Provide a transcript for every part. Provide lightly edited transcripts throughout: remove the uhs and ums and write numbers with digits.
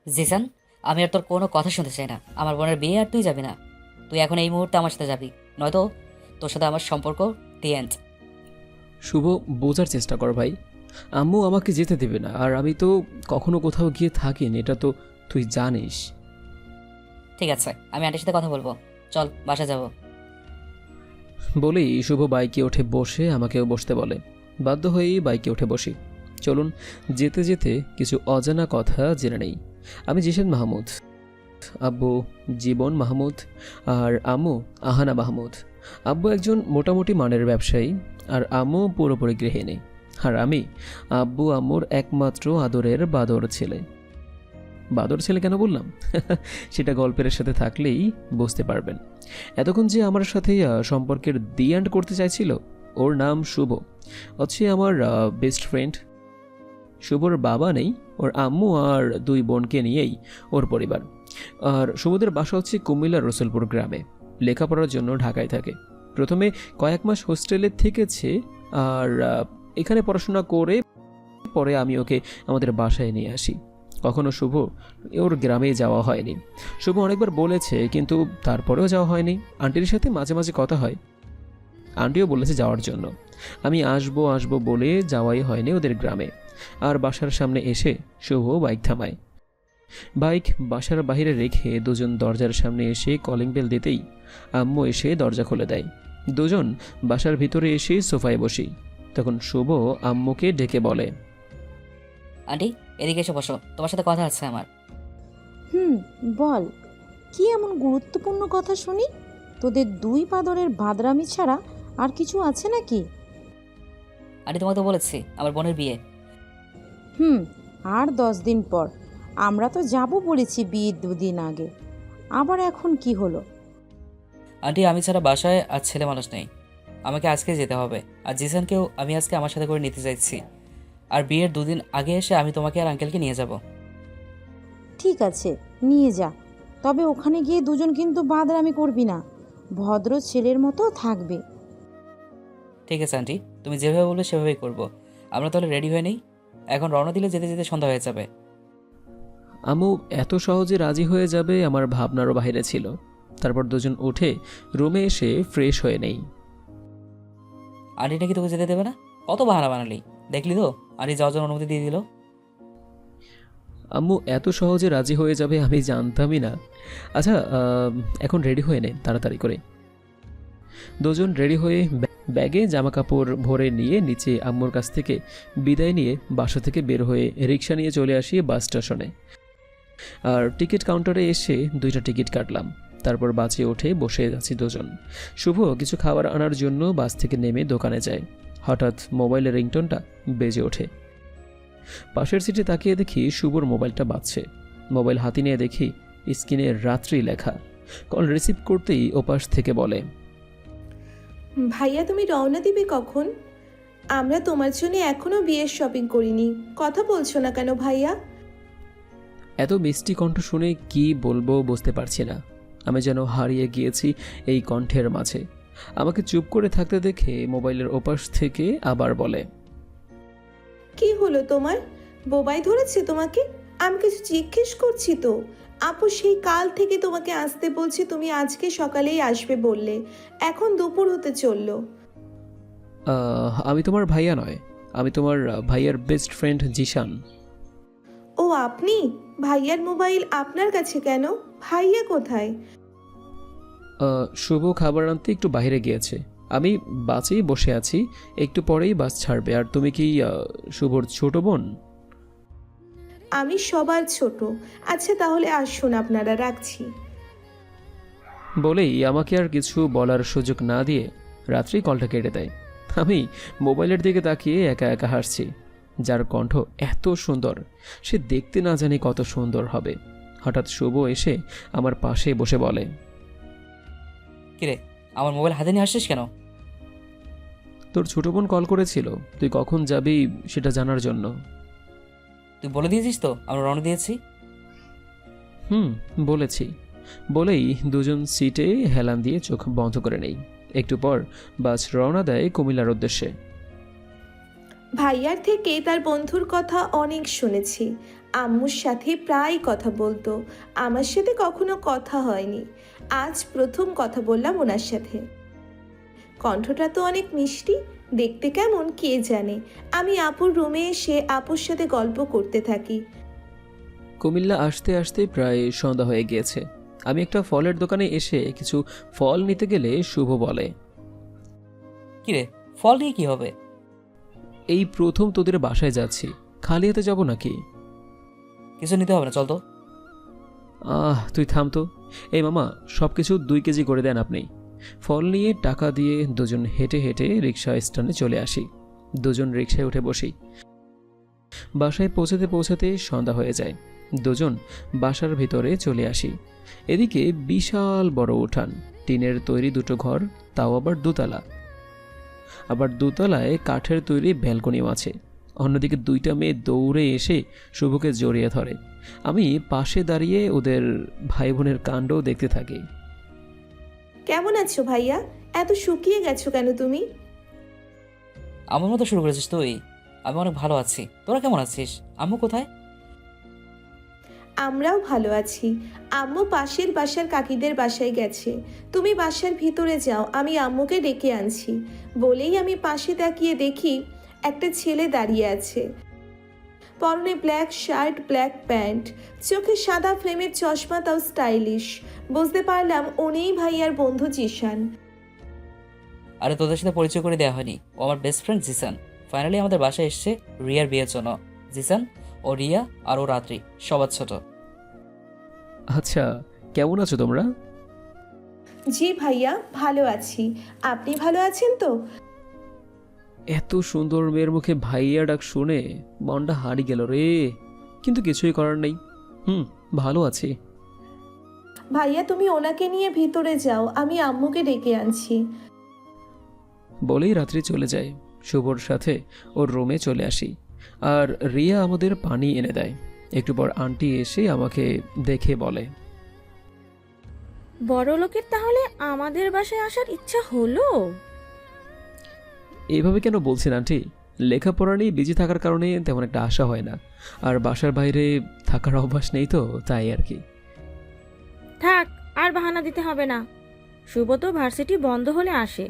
জিসান, আমি আর তোর কোনো কথা শুনতে চাই না। আমার বোনের বিয়ে আর তুই যাবি না। তুই এখন এই মুহূর্তে আমার সাথে যাবি, নয়তো তোর সাথে আমার সম্পর্ক দি এন্ড। শুভ, বোঝার চেষ্টা কর ভাই। আম্মু আমাকে যেতে দেবে না, আর আমি তো কখনো কোথাও গিয়ে থাকিনি, এটা তো তুই জানিস। ঠিক আছে, আমি আন্টির সাথে কথা বলবো। চল বাসা যাব। বলেই শুভ বাইকে উঠে বসে আমাকেও বসতে বলে। বাধ্য হয়েই বাইকে উঠে বসি। চলুন যেতে যেতে কিছু অজানা কথা জেনে নেই। আমি জিশান মাহমুদ, আব্বু জীবন মাহমুদ, আর আম্মু আহানা মাহমুদ। আব্বু একজন মোটামুটি মানের ব্যবসায়ী, আর আম্মু পুরোপুরি গৃহিণী। আর আমি আব্বু আম্মুর একমাত্র আদরের বাদর ছেলে। বাদর ছেলে কেন বললাম সেটা গল্পের সাথে থাকলেই বুঝতে পারবেন। এতক্ষণ যে আমার সাথে সম্পর্কের দি এন্ড করতে চাইছিল, ওর নাম শুভ, হচ্ছে আমার বেস্ট ফ্রেন্ড। শুভর বাবা নেই, ওর আম্মু আর দুই বোনকে নিয়েই ওর পরিবার। আর শুভদের বাসা হচ্ছে কুমিল্লার রসুলপুর গ্রামে। লেখাপড়ার জন্য ঢাকায় থাকে। প্রথমে কয়েক মাস হোস্টেলে থেকেছে, আর এখানে পড়াশোনা করে পরে আমি ওকে আমাদের বাসায় নিয়ে আসি। কখনো শুভ ওর গ্রামে যাওয়া হয়নি। শুভ অনেকবার বলেছে, কিন্তু তারপরেও যাওয়া হয়নি। আন্টির সাথে মাঝে মাঝে কথা হয়, আন্টিও বলেছে যাওয়ার জন্য। আমি আসবো আসবো বলে যাওয়াই হয়নি ওদের গ্রামে। আর বাসার সামনে এসে শুভ বাইক থামায়। বাইক বাসার বাইরে রেখে দুজন দরজার সামনে এসে কলিং বেল দিতেই আম্মু এসে দরজা খুলে দেয়। দুজন বাসার ভিতরে এসে সোফায় বসি। তখন শুভ আম্মুকে ডেকে বলে, আন্টি, এদিকে এসে বসো, তোমার সাথে কথা আছে আমার। হুম, বল। কি এমন গুরুত্বপূর্ণ কথা শুনি? তোদের দুই পাদরের বাদরামি ছাড়া আর কিছু আছে নাকি? আন্টি, তোমাকে তো বলেছি আমার বোনের বিয়ে। হুম, আর 10 দিন পর। আমরা তো যাব বলেছি বিয়ের 2 দিন আগে। আবার এখন কি হলো? আন্টি, আমি ছাড়া বাসায় আর ছেলে মানুষ নেই। আমাকে আজকে যেতে হবে। আর জিসানকেও আমি আজকে আমার সাথে করে নিতে চাইছি। আর বিয়ের 2 দিন আগে এসে আমি তোমাকে আর আঙ্কেলকে নিয়ে যাব। ঠিক আছে, নিয়ে যা। তবে ওখানে গিয়ে দুজন কিন্তু বাদরামি করবি না। ভদ্র ছেলের মতো থাকবে। ঠিক আছে আন্টি, তুমি যেভাবে বলবে সেভাবেই করব। আমরা তাহলে রেডি হয়ে নেই, এখন রওনা দিলে যেতে যেতে সন্ধ্যা হয়ে যাবে। আম্মু এত সহজে রাজি হয়ে যাবে আমার ভাবনারও বাইরে ছিল। তারপর দুজন উঠে রুমে এসে ফ্রেশ হয়ে নেই। আন্টি নাকি তোকে যেতে দেবে না? কত বাহানা বানালি! দেখলি তো, আন্টি যাওয়ার জন্য অনুমতি দিয়ে দিল। আম্মু এত সহজে রাজি হয়ে যাবে আমি জানতামই না। আচ্ছা, এখন রেডি হয়ে নে তাড়াতাড়ি করে। দুজন রেডি হয়ে ব্যাগে জামা কাপড় ভরে নিয়ে নিচে আম্মুর কাছ থেকে বিদায় নিয়ে বাসা থেকে বের হয়ে রিক্সা নিয়ে চলে আসি বাস স্টেশনে। আর টিকিট কাউন্টারে এসে 2টা টিকিট কাটলাম। তারপর বাসে উঠে বসে আছি দুজন। শুভ কিছু খাবার আনার জন্য বাস থেকে নেমে দোকানে যায়। হঠাৎ মোবাইলের রিংটোনটা বেজে ওঠে। পাশের সিটে তাকিয়ে দেখি শুভর মোবাইলটা বাজছে। মোবাইল হাতে নিয়ে দেখি স্ক্রিনে রাত্রি লেখা। কল রিসিভ করতেই ওপাশ থেকে বলে, ভাইয়া তুমি রওনা দিবে কখন? আমরা তোমার জন্য এখনো বিয়ের শপিং করিনি। কথা বলছো না কেন ভাইয়া? এত মিষ্টি কণ্ঠ শুনে কি বলবো বুঝতে পারছি না। আমি যেন হারিয়ে গিয়েছি এই কণ্ঠের মাঝে। আমাকে চুপ করে থাকতে দেখে মোবাইলের ওপাশ থেকে আবার বলে, কি হলো তোমার? বোবাই ধরেছে তোমাকে? আমি কিছু জিজ্ঞেস করছি তো। আপু সেই কাল থেকে তোমাকে আসতে বলছি, তুমি আজকে সকালেই আসবে বললে। এখন দুপুর হতে চললো। আমি তোমার ভাইয়া নয়, আমি তোমার ভাইয়ার বেস্ট ফ্রেন্ড জিশান। ও আপনি? ভাইয়ার মোবাইল আপনার কাছে কেন? ভাইয়া কোথায়? শুভ খাবার আনতে একটু বাইরে গিয়েছে। আমি বাসেই বসে আছি, একটু পরেই বাস ছাড়বে। আর তুমি কি শুভর ছোট বোন? আমি সবার ছোট। আচ্ছা তাহলে আসুন, আপনারা, রাখছি। বলেই আমাকে আর কিছু বলার সুযোগ না দিয়ে রাত্রি কলটা কেটে দেয়। আমি মোবাইলের দিকে তাকিয়ে একা একা হাসছি। যার কণ্ঠ এত সুন্দর, সে দেখতে না জানি কত সুন্দর হবে। হঠাৎ শুভ এসে আমার পাশে বসে বলে, কিরে, আমার মোবাইল হাতে নিয়ে আসছিস কেন? তোর ছোট বোন কল করেছিল, তুই কখন যাবি সেটা জানার জন্য। তুই বলে দিয়েছিস তো আমরা রওনা দিয়েছি? হুম, বলেছি। বলেই দুজন সিটে হেলান দিয়ে চোখ বন্ধ করে নেই। একটু পর বাস রওনা দেয় কুমিল্লার উদ্দেশ্যে। ভাইয়ার থেকে তার বন্ধুর কথা অনেক শুনেছি। আম্মুর সাথে প্রায় কথা বলতো, আমার সাথে কখনো কথা হয়নি। আজ প্রথম কথা বললাম ওনার সাথে। কণ্ঠটা তো অনেক মিষ্টি, দেখতে কেমন কে জানে। আমি আপুর রুমে এসে আপুর সাথে গল্প করতে থাকি। কুমিল্লা আসতে আসতে প্রায় সন্ধ্যা হয়ে গিয়েছে। আমি একটা ফলের দোকানে এসে কিছু ফল নিতে গেলে শুভ বলে, কিরে, ফল নিয়ে কি হবে? এই প্রথম তোদের বাসায় যাচ্ছি, খালি হাতে যাব নাকি? কিছু নিতে হবে না, চল তো। তুই থাম তো। এই মামা, সব কিছু 2 কেজি করে দেন আপনি। ফল নিয়ে টাকা দিয়ে দুজন হেঁটে হেঁটে রিক্সা স্ট্যান্ডে চলে আসি। দুজন রিক্সায় উঠে বসি। বাসায় পৌঁছাতে পৌঁছাতে সন্ধ্যা হয়ে যায়। দুজন বাসার ভিতরে চলে আসি। এদিকে বিশাল বড় উঠান, টিনের তৈরি 2টো ঘর, তাও আবার 2তলা। আবার 2তলায় কাঠের তৈরি ব্যালকনিও আছে। অন্যদিকে 2টা মেয়ে দৌড়ে এসে শুভকে জড়িয়ে ধরে। আমি পাশে দাঁড়িয়ে ওদের ভাই বোনের কাণ্ড দেখতে থাকি। কেমন আছো ভাইয়া? এত শুকিয়ে গেছো কেন তুমি? আমার মতো শুরু করেছিস তুই? আমি অনেক ভালো আছি, তোরা কেমন আছিস? আম্মু কোথায়? আমরাও ভালো আছি। আম্মু পাশের বাসার কাকিদের বাসায় গেছে। তুমি বাসার ভিতরে যাও, আমি আম্মুকে ডেকে আনছি। বলেই আমি পাশে তাকিয়ে দেখি একটা ছেলে দাঁড়িয়ে আছে। পরনে ব্ল্যাক শার্ট, ব্ল্যাক প্যান্ট, চোখে সাদা ফ্রেমের চশমা, তাও স্টাইলিশ। বুঝতে পারলাম উনিই ভাইয়ার বন্ধু জিশান। আরে তোদের সাথে পরিচয় করে দেওয়া হয়নি, ও আমার বেস্ট ফ্রেন্ড জিসান। ফাইনালি আমাদের বাসায় এসছে রিয়ার বিয়ের জন্য। জিসান, ও রিয়া আর ও রাত্রি, সবার ছোট। আচ্ছা, কেমন আছো তোমরা? জি ভাইয়া, ভালো আছি। আপনি ভালো আছেন তো? এত সুন্দর মেয়ের মুখে ভাইয়া ডাক শুনে মনটা হারিয়ে গেল রে। কিন্তু কিছুই করার নেই। ভালো আছি। ভাইয়া তুমি ওনাকে নিয়ে ভিতরে যাও, আমি আম্মুকে ডেকে আনছি। বলেই রাত্রি চলে যায়। শুভর সাথে ওর রুমে চলে আসি। আর রিয়া আমাদের পানি এনে দেয়। একটু পর আন্টি এসে আমাকে দেখে বলে, বড় লোকের তাহলে আমাদের বাসায় আসার ইচ্ছা হলো? এইভাবে কেন বলছেন আন্টি? লেখাপড়া নিয়ে বিজি থাকার কারণে তেমন একটা আশা হয় না। আর বাসার বাইরে থাকার অভ্যাস নেই তো, তাই আর কি। থাক, আর বাহানা দিতে হবে না। শুভ তো ভার্সিটি বন্ধ হলে আসে,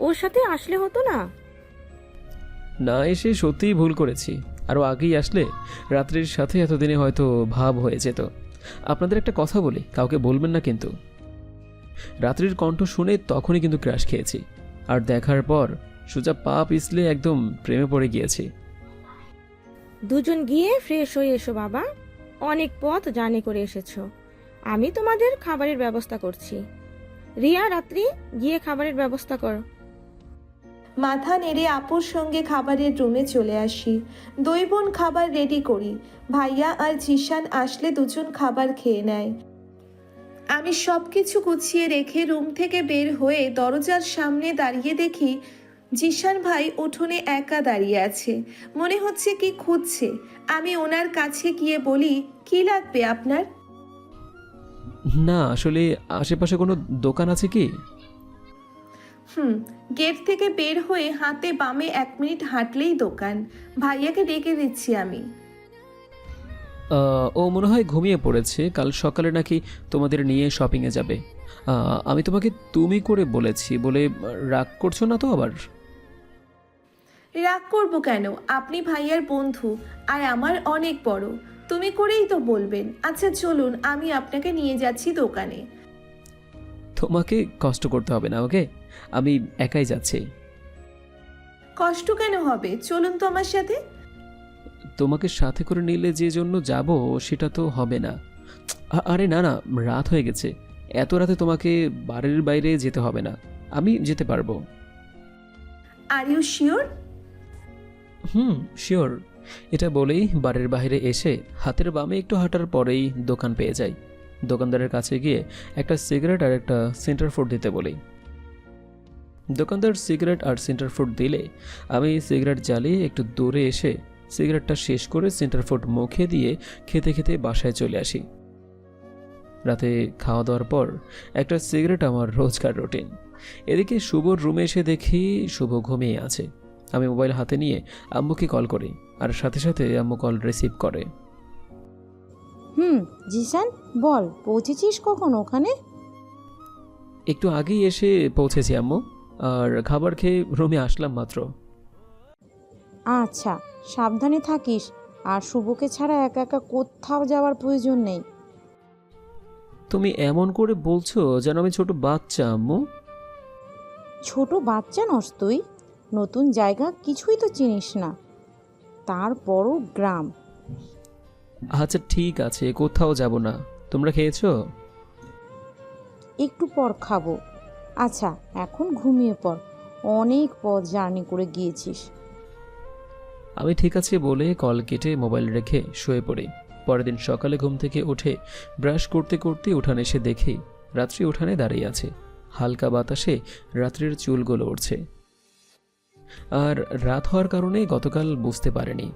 ওর সাথে আসলে হতো না? না এসে সত্যিই ভুল করেছি। আরও আগেই আসলে রাত্রির সাথে এতদিনে হয়তো ভাব হয়ে যেত। আপনাদের একটা কথা বলি, কাউকে বলবেন না কিন্তু। রাত্রির কণ্ঠ শুনে তখনই কিন্তু ক্র্যাশ খেয়েছি। আর দেখার পর সোজা পা পিছলে একদম প্রেমে পড়ে গিয়েছি। দুজন গিয়ে ফ্রেশ হয়ে এসো বাবা, অনেক পথ জার্নি করে এসেছো। আমি তোমাদের খাবারের ব্যবস্থা করছি। রিয়া, রাত্রি, গিয়ে খাবারের ব্যবস্থা করো। মাথা নেড়ে আপুর সঙ্গে খাবারের রুমে চলে আসি। 2 বোন খাবার রেডি করি। ভাইয়া আর জিশান আসলে দুজন খাবার খেয়ে নেয়। আমি সব কিছু গুছিয়ে রেখে রুম থেকে বের হয়ে দরজার সামনে দাঁড়িয়ে দেখি জিশান ভাই উঠোনে একা দাঁড়িয়ে আছে। মনে হচ্ছে কি খুঁজছে। আমি ওনার কাছে গিয়ে বলি, কি লাগবে আপনার? না, আসলে আশেপাশে কোনো দোকান আছে কি? গেট থেকে বের হয়ে হাতে বামে 1 মিনিট হাঁটলেই দোকান। ভাইয়াকে ডেকে দিচ্ছি আমি। ও মনে হয় ঘুমিয়ে পড়েছে। কাল সকালে নাকি তোমাদের নিয়ে শপিংয়ে যাবে। আমি তোমাকে তুমি করে বলেছি বলে রাগ করছো না তো আবার? রাগ করবো কেন? আপনি ভাইয়ার বন্ধু আর আমার অনেক বড়। তুমি করেই তো বলবেন। আচ্ছা চলুন, আমি আপনাকে নিয়ে যাচ্ছি দোকানে। তোমাকে কষ্ট করতে হবে না, ওকে? আমি একাই যাচ্ছি। কষ্ট কেন হবে? চলুন তো আমার সাথে। তোমাকে সাথে করে নিলে যে জন্য যাব সেটা তো হবে না। আরে না না, রাত হয়ে গেছে। এত রাতে তোমাকে বাড়ির বাইরে যেতে হবে না, আমি যেতে পারবো। Are you sure? শিওর। এটা বলেই বাড়ির বাইরে এসে হাতের বামে একটু হাঁটার পরেই দোকান পেয়ে যাই। দোকানদারের কাছে গিয়ে একটা সিগারেট আর একটা সেন্টার ফুড দিতে বলি। দোকানদার সিগারেট আর সেন্টার ফুড দিলে আমি সিগারেট জ্বালিয়ে একটু দূরে এসে সিগারেটটা শেষ করে সেন্টার ফুড মুখে দিয়ে খেতে খেতে বাসায় চলে আসি। রাতে খাওয়া দাওয়ার পর একটা সিগারেট আমার রোজকার রুটিন। এদিকে শুভর রুমে এসে দেখি শুভ ঘুমিয়ে আছে। আমি মোবাইল হাতে নিয়ে আম্মুকে কল করি, আর সাথে সাথে আম্মু কল রিসিভ করে। জিসান বল, পৌঁছেছিস কখন ওখানে? একটু আগেই এসে পৌঁছেছি আম্মু, আর খাবার খেয়ে রুমে আসলাম মাত্র। আচ্ছা, সাবধানে থাকিস। আর শুভকে ছাড়া একা একা কোথাও যাওয়ার প্রয়োজন নেই। তুমি এমন করে বলছো যেন আমি ছোট বাচ্চা আম্মু। ছোট বাচ্চা নস তুই, নতুন জায়গা কিছুই তো চিনিস না, তারপরও গ্রাম। আচ্ছা ঠিক আছে, কোথাও যাব না। তোমরা খেয়েছো? একটু পর খাবো। আচ্ছা, এখন ঘুমিয়ে পড়, অনেক পথ জার্নি করে গিয়েছিস। আমি ঠিক আছে বলে কল কেটে মোবাইল রেখে শুয়ে পড়ি। পরের দিন সকালে ঘুম থেকে উঠে ব্রাশ করতে করতে উঠানে এসে দেখি রাত্রি উঠানে দাঁড়িয়ে আছে। হালকা বাতাসে রাত্রির চুলগুলো উড়ছে। আর রাত হওয়ার কারণে গতকাল বুঝতে পারেনি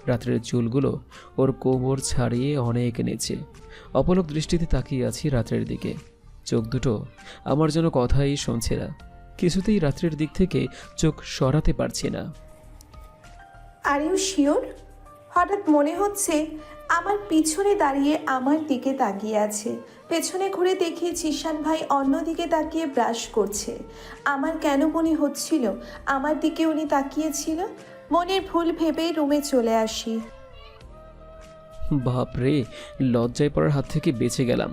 রাত্রের চুলগুলো ওর কোমর ছাড়িয়ে অনেক নিচে। অপলক দৃষ্টিতে তাকিয়ে আছি রাত্রের দিকে। চোখ দুটো আমার যেন কথাই শুনছে না। কিছুতেই রাত্রের দিক থেকে চোখ সরাতে পারছি না। Are you sure? হঠাৎ মনে হচ্ছে আমার পিছনে দাঁড়িয়ে আমার দিকে তাকিয়ে আছে। পেছনে ঘুরে দেখি জিশান ভাই অন্যদিকে তাকিয়ে ব্রাশ করছে। আমার কেন মনে হচ্ছিল আমার দিকে উনি তাকিয়েছিল। মনের ভুল ভেবে রুমে চলে আসি। বাপরে, লজ্জায় পড়ার হাত থেকে বেঁচে গেলাম।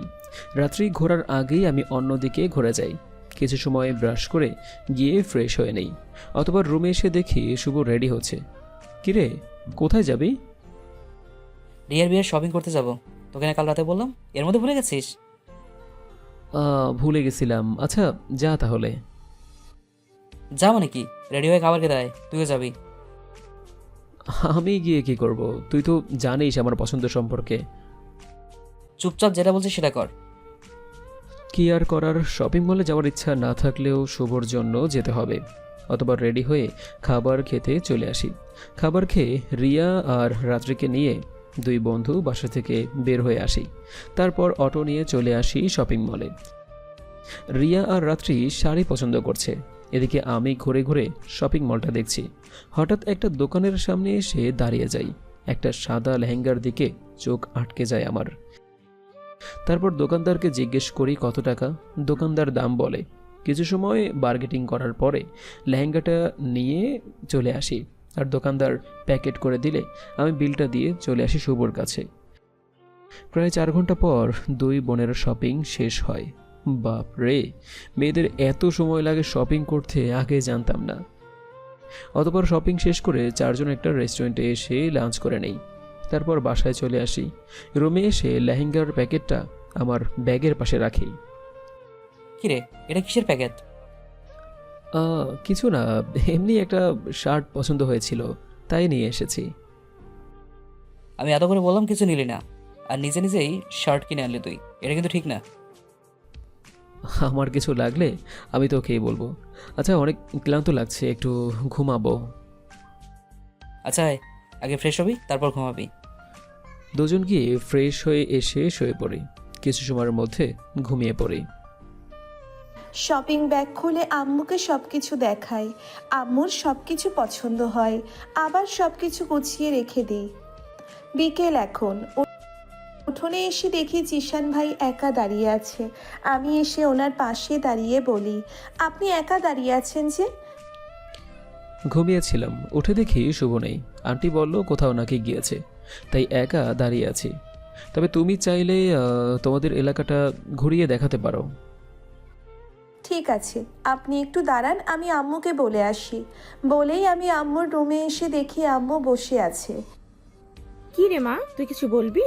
রাত্রি ঘোরার আগেই আমি অন্যদিকে ঘুরে যাই। কিছু সময় ব্রাশ করে গিয়ে ফ্রেশ হয়ে নেই। অতঃপর রুমে এসে দেখি শুভ রেডি হচ্ছে। কিরে, কোথায় যাবি? রিয়ার বিয়ের শপিং করতে যাব। তোকে না কাল রাতে বললাম, এর মধ্যে ভুলে গেছিস? ভুলে গেছিলাম। আচ্ছা যা তাহলে। যা মানে কি? রেডি হয়ে খাবার খেতে আয়, তুইও যাবি। আমি গিয়ে কি করব? তুই তো জানিস আমার পছন্দ সম্পর্কে। চুপচাপ যেটা বলছিস সেটা কর। কি আর করার, শপিং মলে যাওয়ার ইচ্ছা না থাকলেও শুভর জন্য যেতে হবে। অতবার রেডি হয়ে খাবার খেতে চলে আসি। খাবার খেয়ে রিয়া আর রাত্রিকে নিয়ে দুই বন্ধু বাসা থেকে বের হয়ে আসি। তারপর অটো নিয়ে চলে আসি শপিং মলে। রিয়া আর রাত্রি শাড়ি পছন্দ করছে, এদিকে আমি ঘুরে ঘুরে শপিং মলটা দেখছি। হঠাৎ একটা দোকানের সামনে এসে দাঁড়িয়ে যাই। একটা সাদা লেহেঙ্গার দিকে চোখ আটকে যায় আমার। তারপর দোকানদারকে জিজ্ঞেস করি কত টাকা। দোকানদার দাম বলে। কিছু সময় বার্গেটিং করার পরে লেহেঙ্গাটা নিয়ে চলে আসি, আর দোকানদার প্যাকেট করে দিলে আমি বিলটা দিয়ে চলে আসি শুভর কাছে। প্রায় 4 ঘন্টা পর দুই বোনের শপিং শেষ হয়। বাপ রে, মেয়েদের এত সময় লাগে শপিং করতে, আগে জানতাম না। অতপর শপিং শেষ করে 4 জন একটা রেস্টুরেন্টে এসে লাঞ্চ করে নেই। তারপর বাসায় চলে আসি। রুমে এসে লেহেঙ্গার প্যাকেটটা আমার ব্যাগের পাশে রাখি। কিরে, এটা কিসের প্যাকেট? কিছু না, এমনি একটা শার্ট পছন্দ হয়েছিল, তাই নিয়ে এসেছি। আমি এত করে বললাম কিছু নিলি না, আর নিজে নিজেই শার্ট কিনে আনলি তুই। এটা কিন্তু ঠিক না। আমার কিছু লাগলে আমি তোকেই বলবো। আচ্ছা, অনেক ক্লান্ত লাগছে, একটু ঘুমাবো। আচ্ছা আয়, আগে ফ্রেশ হবি, তারপর ঘুমাবি। দুজন গিয়ে ফ্রেশ হয়ে এসে শুয়ে পড়ি। কিছু সময়ের মধ্যে ঘুমিয়ে পড়ি। শপিং ব্যাগ খুলে আম্মুকে সব কিছু দেখাই। আম্মুর সব কিছু পছন্দ হয়, আবার সব কিছু গুছিয়ে রেখে দিই। বিকেল এখন। উঠোনে এসে দেখি জিশান ভাই একা দাঁড়িয়ে আছে। আমি এসে ওনার পাশে দাঁড়িয়ে বলি, আপনি একা দাঁড়িয়ে আছেন যে? ঘুমিয়েছিলাম, উঠে দেখি শুভ নেই। আন্টি বলল কোথাও নাকি গিয়েছে, তাই একা দাঁড়িয়ে আছি। তবে তুমি চাইলে তোমাদের এলাকাটা ঘুরিয়ে দেখাতে পারো। ঠিক আছে, আপনি একটু দাঁড়ান, আমি আম্মুকে বলে আসি। বলেই আমি আম্মুর রুমে এসে দেখি আম্মু বসে আছে। কি রে মা, তুই কিছু বলবি?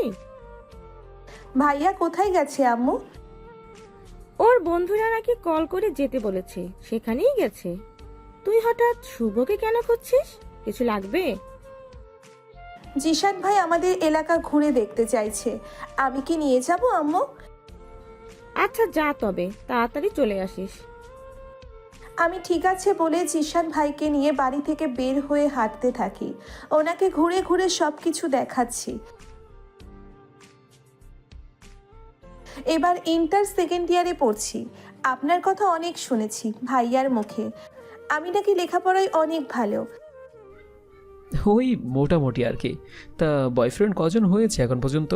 ভাইয়া কোথায় গেছে আম্মু? ওর বন্ধুরা নাকি কল করে যেতে বলেছে, সেখানেই গেছে। তুই হঠাৎ শুভকে কেন খুঁজছিস? কিছু লাগবে? জিশান ভাই আমাদের এলাকা ঘুরে দেখতে চাইছে, আমি কি নিয়ে যাব আম্মু? আচ্ছা যা, তবে তাড়াতাড়ি চলে আসিস। আমি ঠিক আছে বলে জিশান ভাইকে নিয়ে বাড়ি থেকে বের হয়ে হাঁটতে থাকি। ওনাকে ঘুরে ঘুরে সব কিছু দেখাচ্ছি। এবার ইন্টার সেকেন্ড ইয়ারে পড়ছি। আপনার কথা অনেক শুনেছি ভাইয়ার মুখে, আমি নাকি লেখাপড়ায় অনেক ভালো। ওই মোটামুটি আর কি। তা বয়ফ্রেন্ড কজন হয়েছে এখন পর্যন্ত?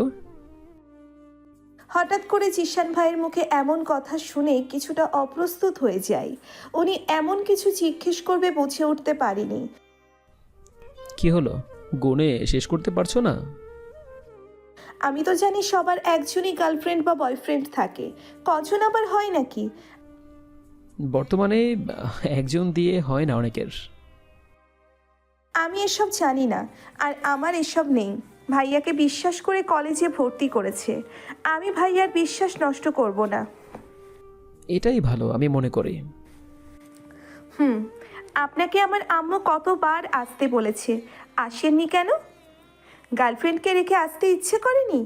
হঠাৎ করে জিশান ভাইয়ের মুখে এমন কথা শুনে কিছুটা অপ্রস্তুত হয়ে যায়। উনি এমন কিছু জিজ্ঞেস করবে বুঝে উঠতে পারিনি। কি হলো, গুনে শেষ করতে পারছো না? আমি তো জানি সবার একজনই গার্লফ্রেন্ড বা বয়ফ্রেন্ড থাকে, কজন আবার হয় নাকি? বর্তমানে একজন দিয়ে হয় না অনেকের। আমি এসব জানি না, আর আমার এসব নেই। ভাইয়াকে বিশ্বাস করে কলেজে ভর্তি করেছে, আমি ভাইয়ার বিশ্বাস নষ্ট করব না। এটাই ভালো আমি মনে করি। আপনাকে আমার আম্মু কতবার আসতে বলেছে, আসেননি কেন? গার্লফ্রেন্ডকে রেখে আসতে ইচ্ছে করেনি?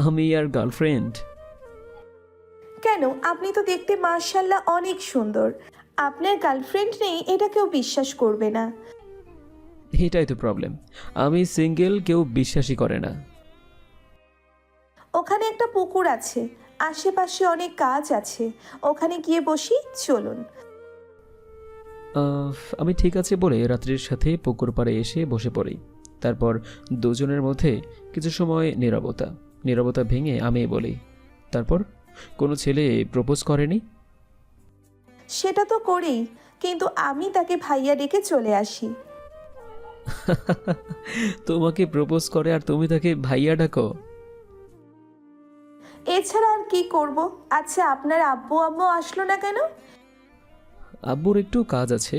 আমি আর গার্লফ্রেন্ড? কেন, আপনি তো দেখতে মাশাআল্লাহ অনেক সুন্দর। আপনার গার্লফ্রেন্ড নেই এটা কেউ বিশ্বাস করবে না। এটাই তো প্রবলেম, আমি সিঙ্গেল, কেউ বিশ্বাসই করে না। ওখানে একটা পুকুর আছে, আশেপাশে অনেক কাজ আছে, ওখানে গিয়ে বসি, চলুন। আমি ঠিক আছে বলে রাত্রির সাথে পুকুর পাড়ে এসে বসে পড়ি। তারপর দুজনের মধ্যে কিছু সময় নীরবতা ভেঙে আমি বলি, তারপর কোনো ছেলে প্রপোজ করেনি? সেটা তো করেই, কিন্তু আমি তাকে ভাইয়া ডেকে চলে আসি। তোমাকে প্রপোজ করে আর তুমি তাকে ভাইয়া ডাকো? এছাড়া আর কি করব? আচ্ছা, আপনার আব্বু আম্মু আসলো না কেন? আব্বুর একটু কাজ আছে,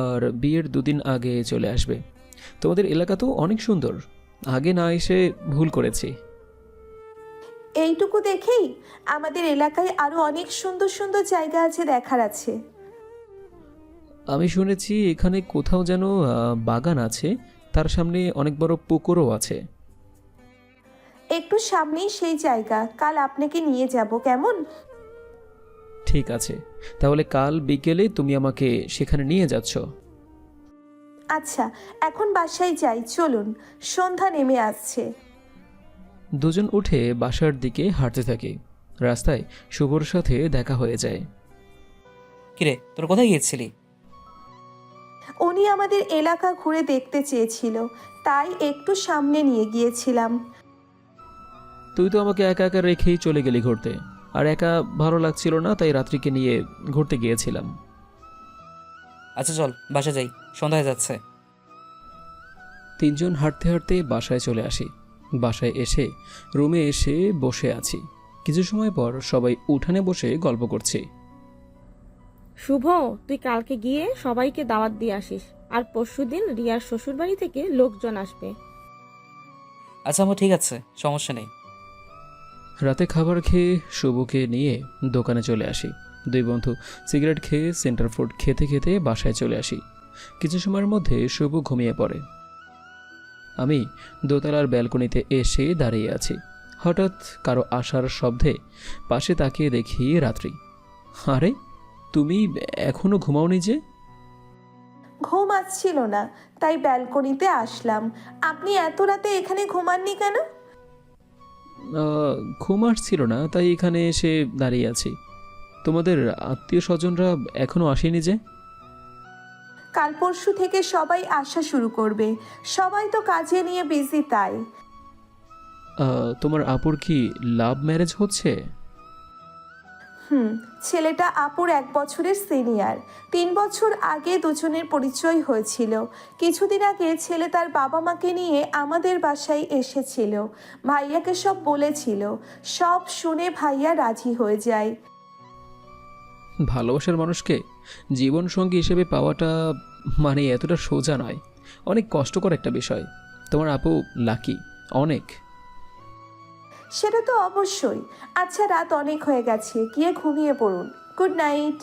আর বিয়ের 2 দিন আগে চলে আসবে। তোমাদের এলাকা তো অনেক সুন্দর, আগে না এসে ভুল করেছি। এইটুকু দেখেই? আমাদের এলাকায় আরো অনেক সুন্দর সুন্দর জায়গা আছে, দেখার আছে। আমি শুনেছি এখানে কোথাও যেন বাগান আছে, তার সামনে অনেক বড় পুকুরও আছে। একটু সামনেই সেই জায়গা, কাল আপনাকে নিয়ে যাব, কেমন? ঠিক আছে, তাহলে কাল বিকেলে তুমি আমাকে সেখানে নিয়ে যাচ্ছ? আচ্ছা, এখন বাসায় যাই, চলুন, সন্ধ্যা নেমে আসছে। দুজন উঠে বাসার দিকে হাঁটতে থাকি। রাস্তায় শুভর সাথে দেখা হয়ে যায়। কিরে, তোর কোথায় গিয়েছিলি? উনি আমাদের এলাকা ঘুরে দেখতে চেয়েছিল, তাই একটু সামনে নিয়ে গিয়েছিলাম। তুই তো আমাকে একা একা রেখেই চলে গেলি ঘুরতে, আর একা ভালো লাগছিল না, তাই রাত্রিকে নিয়ে ঘুরতে গিয়েছিলাম। আচ্ছা চল বাসা যাই, সন্ধ্যা হয়ে যাচ্ছে। 3 জন হাঁটতে হাঁটতে বাসায় চলে আসি। বাসায় এসে রুমে এসে বসে আছি। কিছু সময় পর সবাই উঠানে বসে গল্প করছি। শুভ, তুই কালকে গিয়ে সবাইকে দাওয়াত দিয়ে আসিস, আর পরশুদিন রিয়ার শ্বশুরবাড়ি থেকে লোকজন আসবে। আচ্ছা আমার ঠিক আছে, সমস্যা নেই। রাতে খাবার খেয়ে শুভকে নিয়ে দোকানে চলে আসি। 2 বন্ধু সিগারেট খেয়ে সেন্টার ফুড খেতে খেতে বাসায় চলে আসি। কিছু সময়ের মধ্যে শুভ ঘুমিয়ে পড়ে। আমি দোতলার ব্যালকনিতে এসে দাঁড়িয়ে আছি। হঠাৎ কারো আসার শব্দে পাশে তাকিয়ে দেখি রাত্রি। আরে, তুমি এখনো ঘুমাওনি যে? ঘুম আসছিল না, তাই ব্যালকনিতে আসলাম। আপনি এত রাতে এখানে ঘুমাননি কেন? ঘুম আসছিল না, তাই এখানে এসে দাঁড়িয়ে আছি। তোমাদের আত্মীয় স্বজনরা এখনো আসেনি যে? কাল পরশু থেকে সবাই আসা শুরু করবে, সবাই তো কাজে নিয়ে বিজি, তাই। তোমার আপুর কি লাভ ম্যারেজ হচ্ছে? ছেলেটা আপুর 1 বছরের সিনিয়র। 3 বছর আগে দুজনের পরিচয় হয়েছিল। কিছুদিন আগে ছেলে তার বাবা মাকে নিয়ে আমাদের বাসায় এসেছিল, ভাইয়াকে সব বলেছিল। সব শুনে ভাইয়া রাজি হয়ে যায়। ভালোবাসার মানুষকে জীবনসঙ্গী হিসেবে পাওয়াটা মানে এতটা সোজা নয়, অনেক কষ্টকর একটা বিষয়। তোমার আপু লাকি অনেক। সেটা তো অবশ্যই। আচ্ছা, রাত অনেক হয়ে গেছে, গিয়ে ঘুমিয়ে পড়ুন। Good night.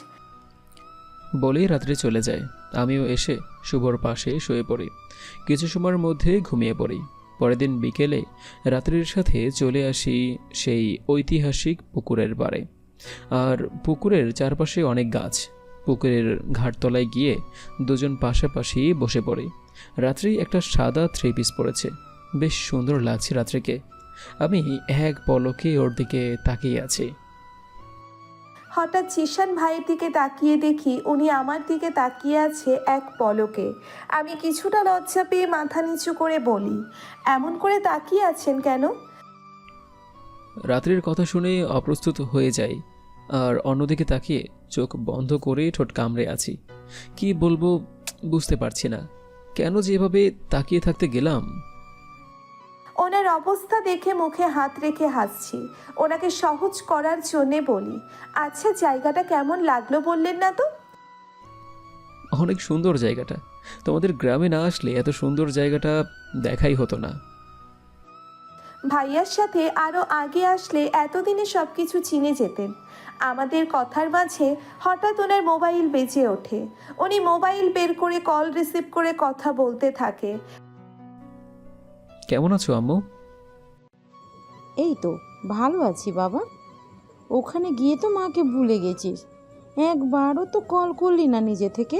বলেই রাত্রে চলে যায়। আমিও এসে শুভর পাশে শুয়ে পড়ি। কিছু সময়ের মধ্যে ঘুমিয়ে পড়ি। পরের দিন বিকেলে রাত্রির সাথে চলে আসি সেই ঐতিহাসিক পুকুরের পাড়ে। আর পুকুরের চারপাশে অনেক গাছ। পুকুরের ঘাটতলায় গিয়ে দুজন পাশাপাশি বসে পড়ি। রাত্রি একটা সাদা 3 পিস পরেছে, বেশ সুন্দর লাগছে রাত্রিকে। আমি এক পলকে ওর দিকে তাকিয়ে আছি। হঠাৎ জিশান ভাইয়ের দিকে তাকিয়ে দেখি উনি আমার দিকে তাকিয়ে আছে এক পলকে। আমি কিছুটা লজ্জা পেয়ে মাথা নিচু করে বলি, এমন করে তাকিয়ে আছেন কেন? রাত্রির কথা শুনে অপ্রস্তুত হয়ে যাই, আর অন্যদিকে তাকিয়ে চোখ বন্ধ করে ঠোঁট কামড়ে আছি। কি বলবো বুঝতে পারছি না, কেন যে এভাবে তাকিয়ে থাকতে গেলাম। ওনার অবস্থা দেখে মুখে হাত রেখে হাসছি। ওনাকে সহজ করার জন্যে বলি, আচ্ছা জায়গাটা কেমন লাগলো বললেন না তো? অনেক সুন্দর জায়গাটা, তোমাদের গ্রামে না আসলে এত সুন্দর জায়গাটা দেখাই হতো না। ভাইয়ার সাথে আরও আগে আসলে এতদিনে সব কিছু চিনে যেতেন। আমাদের কথার মাঝে হঠাৎ ওনার মোবাইল বেজে ওঠে। উনি মোবাইল বের করে কল রিসিভ করে কথা বলতে থাকে। কেমন আছো আম্মু? এই তো ভালো আছি বাবা। ওখানে গিয়ে তো মাকে ভুলে গেছিস, একবারও তো কল করলি না নিজে থেকে।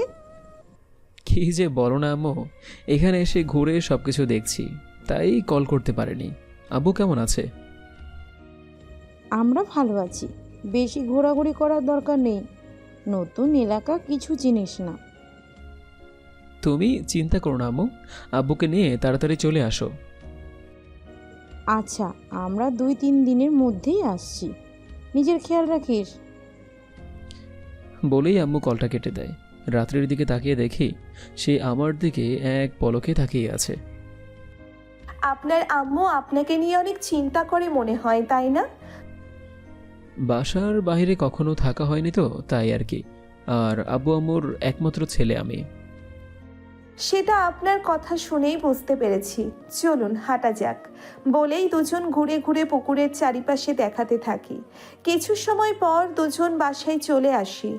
কি যে বলো না আম্মু, এখানে এসে ঘুরে সব কিছু দেখছি, তাই কল করতে পারিনি। আব্বু কেমন আছে? আমরা ভালো আছি, বেশি ঘোরাঘুরি করার দরকার নেই, নতুন এলাকা কিছু চিনিস না। তুমি চিন্তা করো না আম্মু, আব্বুকে নিয়ে তাড়াতাড়ি চলে আসো। আচ্ছা, আমরা 2-3 দিনের মধ্যেই আসছি, নিজের খেয়াল রাখিস। বলেই আম্মু কলটা কেটে দেয়। রাত্রির দিকে তাকিয়ে দেখি সে আমার দিকে এক পলকে তাকিয়ে আছে। আপনার আম্মু আপনাকে নিয়ে অনেক চিন্তা করে মনে হয়, তাই না? বাসার বাইরে কখনো থাকা হয়নি তো, তাই আর কি। আর আব্বু আম্মুর একমাত্র ছেলে আমি। সেটা আপনার কথা শুনেই বুঝতে পেরেছি। চলুন হাঁটা যাক। বলেই দুজন ঘুরে ঘুরে পুকুরের চারিপাশে দেখাতে থাকি। কিছু সময় পর দুজন বাসায় চলে আসি।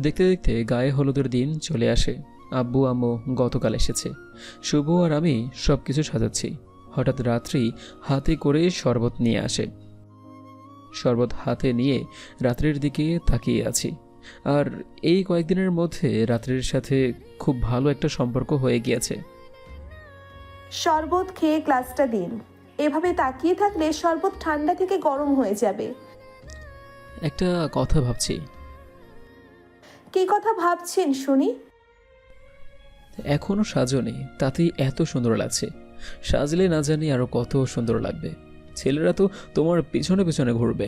দেখতে দেখতে গায়ে হলুদের দিন চলে আসে। আব্বু আম্মু গতকাল এসেছে, শুভ আর আমি সব কিছু সাজাচ্ছি। হঠাৎ রাত্রি হাতে করে শরবত নিয়ে আসে। শরবত হাতে নিয়ে রাত্রির দিকে তাকিয়ে আছি। আর এই কয়েকদিনের মধ্যে রাত্রির সাথে খুব ভালো একটা সম্পর্ক হয়ে গিয়েছে। শরবত খেয়ে গ্লাসটা দিন। এভাবে তাকিয়ে থাকলে শরবত ঠান্ডা থেকে গরম হয়ে যাবে। একটা কথা ভাবছি। কী কথা ভাবছেন শুনি? এখনো সাজনি, তাতেই এত সুন্দর লাগছে। সাজলে না জানি আরো কত সুন্দর লাগবে। ছেলেরা তো তোমার পিছনে পিছনে ঘুরবে।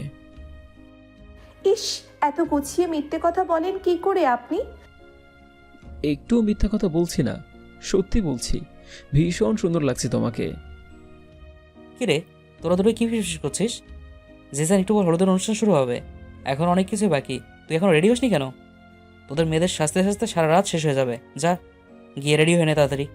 ইস, এত গুছিয়ে মিথ্যে কথা বলেন কি করে আপনি? একটু মিথ্যা কথা বলছি না, সত্যি বলছি। ভীষণ সুন্দর লাগছে তোমাকে। কিরে, তোরা দুটো কি ফিস করছিস? জিসান একটু পর হলুদের অনুষ্ঠান শুরু হবে, এখন অনেক কিছুই বাকি। তুই এখন রেডি হসনি কেন? তোদের মেয়েদের সাজতে সাজতে সারা রাত শেষ হয়ে যাবে। যা গিয়ে রেডি হয়ে নে তাড়াতাড়ি।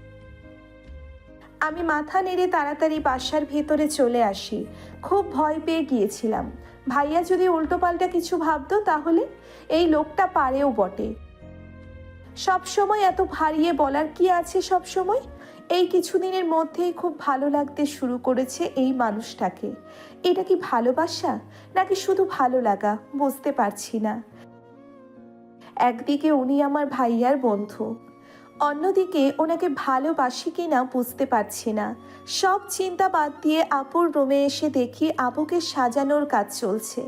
আমি মাথা নেড়ে তাড়াতাড়ি বাসার ভেতরে চলে আসি। খুব ভয় পেয়ে গিয়েছিলাম, ভাইয়া যদি উল্টোপাল্টা কিছু ভাবতো তাহলে। এই লোকটা পারেও বটে। সব সময় এত ভারিয়ে বলার কি আছে সব সময়? এই কিছুদিনের মধ্যেই খুব ভালো লাগতে শুরু করেছে এই মানুষটাকে। এটা কি ভালোবাসা নাকি শুধু ভালো লাগা বুঝতে পারছি না। একদিকে উনি আমার ভাইয়ার বন্ধু, অন্যদিকে ওনাকে ভালোবাসি কিনা বুঝতে পারছি না। সব চিন্তা বাদ দিয়ে আপুর রুমে এসে দেখি আপুকে সাজানোর কাজ চলছে।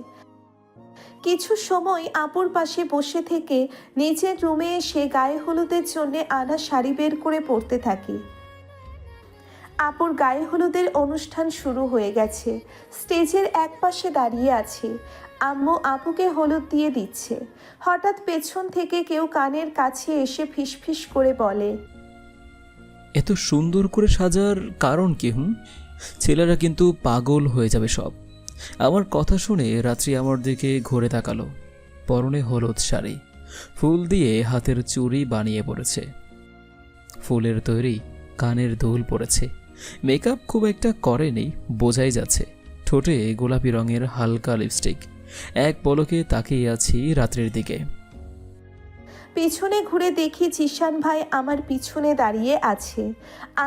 কিছু সময় আপুর পাশে বসে থেকে নিজের রুমে এসে গায়ে হলুদের জন্য আনা শাড়ি বের করে পরতে থাকি। আপুর গায়ে হলুদের অনুষ্ঠান শুরু হয়ে গেছে। স্টেজের এক পাশে দাঁড়িয়ে আছি, আম্মু আপুকে হলুদ দিয়ে দিচ্ছে। হঠাৎ পেছন থেকে কেউ কানের কাছে এসে ফিসফিস করে বলে, এত সুন্দর করে সাজার কারণ কি? ছেলেরা কিন্তু পাগল হয়ে যাবে সব। আমার কথা শুনে রাত্রি আমার দিকে ঘুরে তাকালো। পরনে হলুদ শাড়ি, ফুল দিয়ে হাতের চুড়ি বানিয়ে পড়েছে, ফুলের তৈরি কানের দুল পড়েছে। মেকআপ খুব একটা করেনি বোঝাই যাচ্ছে। ঠোঁটে গোলাপি রঙের হালকা লিপস্টিক। এক পলকে তাকিয়ে আছি রাত্রির দিকে। পিছনে ঘুরে দেখি জিশান ভাই আমার পিছনে দাঁড়িয়ে আছে।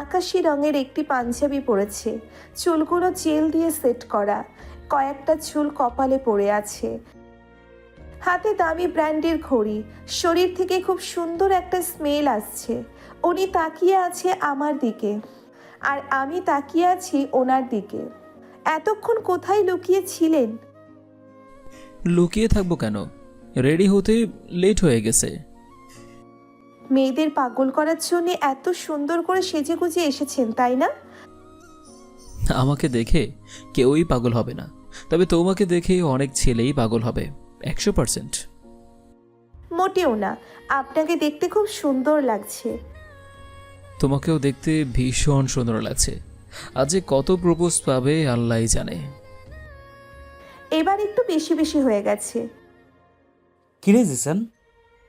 আকাশি রঙের একটি পাঞ্জাবি পরেছে, চুলগুলো জেল দিয়ে সেট করা, কয়েকটা চুল কপালে পড়ে আছে, হাতে দামি ব্র্যান্ডের ঘড়ি। শরীর থেকে খুব সুন্দর একটা স্মেল আসছে। উনি তাকিয়ে আছে আমার দিকে আর আমি তাকিয়ে আছি ওনার দিকে। এতক্ষণ কোথায় লুকিয়ে ছিলেন? লুকিয়ে থাকবো কেন, রেডি হতে লেট হয়ে গেছে। মেয়েদের পাগল করার জন্য এত সুন্দর করে সেজে গুজে এসেছেন তাই না? আমাকে দেখে কেউই পাগল হবে না, তবে তোমাকে দেখে অনেক ছেলেই পাগল হবে, 100%। মোটেও না, আপনাকে দেখতে খুব সুন্দর লাগছে। তোমাকেও দেখতে ভীষণ সুন্দর লাগছে। আজ যে কত প্রপোজ পাবে আল্লাহই জানে। এবার একটু বেশি বেশি হয়ে গেছে। কিরে জিসান,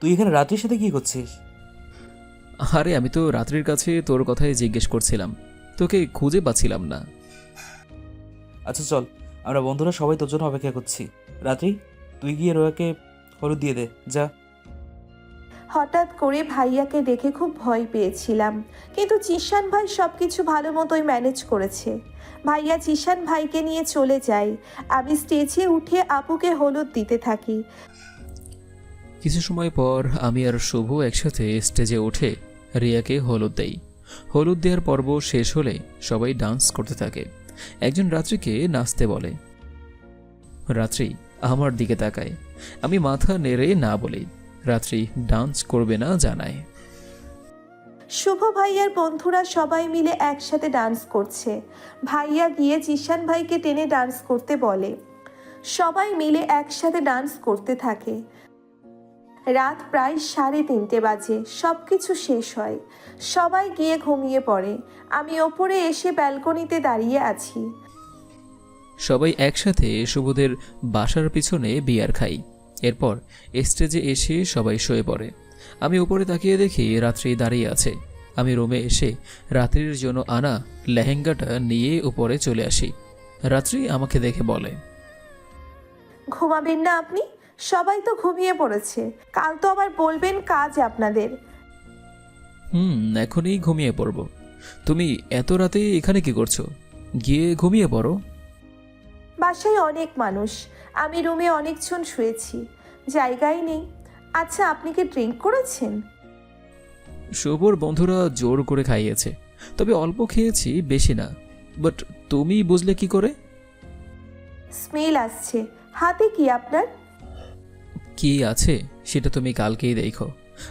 তুই এখানে রাত্রির সাথে কি করছিস? আরে আমি তো রাত্রির কাছে তোর কথাই জিজ্ঞেস করছিলাম, তোকে খুঁজে পাচ্ছিলাম না। আচ্ছা চল, আমরা বন্ধুরা সবাই তোর জন্য অপেক্ষা করছি। রাত্রি, তুই গিয়ে রোয়াকে হলুদ দিয়ে দে, যা। হঠাৎ করে ভাইয়াকে দেখে খুব ভয় পেয়েছিলাম, কিন্তু জিশান ভাই সব কিছু ভালো মতোই ম্যানেজ করেছে। ভাইয়া জিশান ভাইকে নিয়ে চলে যায়। আমি স্টেজে উঠে আপুকে হলুদ দিতে থাকি। কিছু সময় পর আমি আর শুভ একসাথে স্টেজে উঠে রিয়াকে হলুদ দেই। হলুদ দেওয়ার পর্ব শেষ হলে সবাই ডান্স করতে থাকে। একজন রাত্রিকে নাচতে বলে। রাত্রি আমার দিকে তাকায়, আমি মাথা নেড়ে না বলি। রাত্রি ডান্স করবে না জানায়। শুভ ভাইয়ার বন্ধুরা সবাই মিলে একসাথে ডান্স করছে। ভাইয়া গিয়ে জিশান ভাইকে টেনে ডান্স করতে বলে। সবাই মিলে একসাথে ডান্স করতে থাকে। রাত প্রায় 3:30 বাজে। সব কিছু শেষ হয়, সবাই গিয়ে ঘুমিয়ে পড়ে। আমি ওপরে এসে ব্যালকনিতে দাঁড়িয়ে আছি। সবাই একসাথে শুভদের বাসার পিছনে বিয়ার খাই। এরপর স্টেজে এসে সবাই শুয়ে পড়ে। আমি উপরে তাকিয়ে দেখি রাত্রি দাঁড়িয়ে আছে। আমি রুমে এসে রাত্রির জন্য আনা লেহেঙ্গাটা নিয়ে উপরে চলে আসি। রাত্রি আমাকে দেখে বলে, ঘুমাবেন না আপনি? সবাই তো ঘুমিয়ে পড়েছে, কাল তো আবার বলবেন কাজ আপনাদের। এখনই ঘুমিয়ে পড়ব। তুমি এত রাতে এখানে কি করছো? গিয়ে ঘুমিয়ে পড়ো। বাসায় অনেক মানুষ, আমি রুমে অনেকজন শুয়েছি, জায়গাই নেই। আচ্ছা, আপনি কি ড্রিঙ্ক করেছেন? শুভর বন্ধুরা জোর করে খাইয়েছে, তবে অল্প খেয়েছি, বেশি না। বাট তুমি বুঝলে কি করে? স্মেল আসছে। হাতে কি আপনার? কি আছে সেটা তুমি কালকেই দেখো,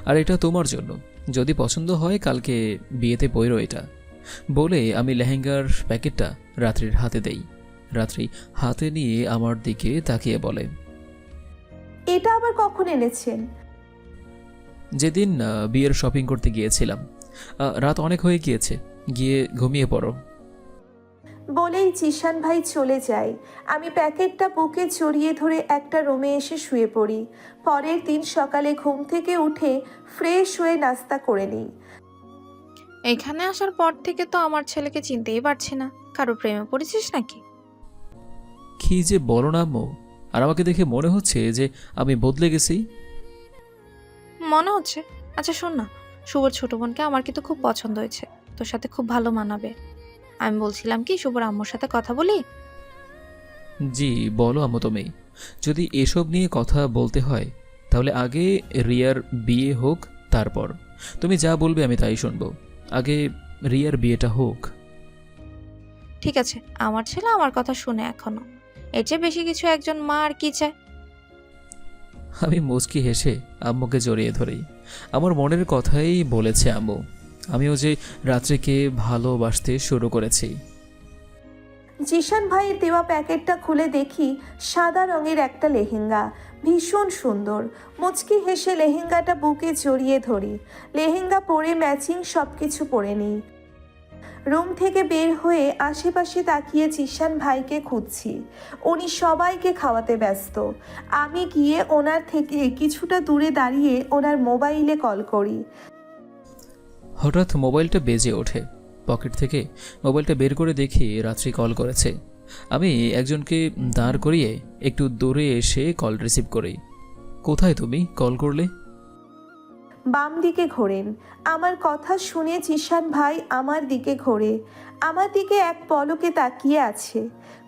আর এটা তোমার জন্য। যদি পছন্দ হয় কালকে বিয়েতে পইরো এটা। বলে আমি লেহেঙ্গার প্যাকেটটা রাত্রির হাতে দেই। রাত্রি হাতে নিয়ে আমার দিকে তাকিয়ে বলে, এটা আবার কখন এনেছেন? যেদিন বিয়ের শপিং করতে গিয়েছিলাম। রাত অনেক হয়ে গিয়েছে, গিয়ে ঘুমিয়ে পড়ো। বলেই জিশান ভাই চলে যায়। আমি প্যাকেটটা বুকে জড়িয়ে ধরে একটা রুমে এসে শুয়ে পড়ি। পরের দিন সকালে ঘুম থেকে উঠে ফ্রেশ হয়ে নাস্তা করে নিই। এখানে আসার পর থেকে তো আমার ছেলেকে চিনতেই পারছি না। কারো প্রেমে পড়েছিস নাকি? কি যে বলো না আম্মু, আর আমাকে দেখে মনে হচ্ছে যে আমি বদলে গেছি। মনে হচ্ছে? আচ্ছা শোন না, শুভর ছোট বোনকে আমার কিন্তু খুব পছন্দ হয়েছে, তোর সাথে খুব ভালো মানাবে। আমি বলছিলাম কি, শুভর আম্মুর সাথে কথা বলি? জি বলো আম্মু। তুমি যদি এসব নিয়ে কথা বলতে হয় তাহলে আগে রিয়ার বিয়ে হোক, তারপর তুমি যা বলবে আমি তাই শুনবো। আগে রিয়ার বিয়েটা হোক। ঠিক আছে, আমার ছেলে আমার কথা শুনে এখনো। এর চেয়ে বেশি কিছু একজন মা আর কি চায়? আমি মুচকি হেসে আম্মুকে জড়িয়ে ধরি। আমার মনের কথাই বলেছে আম্মু। আমিও যে রাত্রিকে ভালোবাসতে শুরু করেছি। জিশান ভাইয়ের দেওয়া প্যাকেটটা খুলে দেখি সাদা রঙের একটা লেহেঙ্গা, ভীষণ সুন্দর। মুচকি হেসে লেহেঙ্গাটা বুকে জড়িয়ে ধরি। লেহেঙ্গা পরে ম্যাচিং সব কিছু পরে নিই। রুম থেকে বের হয়ে আশেপাশে তাকিয়ে জিশান ভাইকে খুঁজছি। উনি সবাইকে খাওয়াতে ব্যস্ত। আমি গিয়ে ওনার থেকে কিছুটা দূরে দাঁড়িয়ে ওনার মোবাইলে কল করি। হঠাৎ মোবাইলটা বেজে ওঠে। পকেট থেকে মোবাইলটা বের করে দেখি রাত্রি কল করেছে। আমি একজনকে দাঁড় করিয়ে একটু দূরে এসে কল রিসিভ করি। কোথায় তুমি? কল করলে? বাম দিকে ঘোরেন। আমার কথা শুনে জিশান ভাই আমার দিকে ঘোরে। আমার দিকে এক পলকে তাকিয়ে আছে।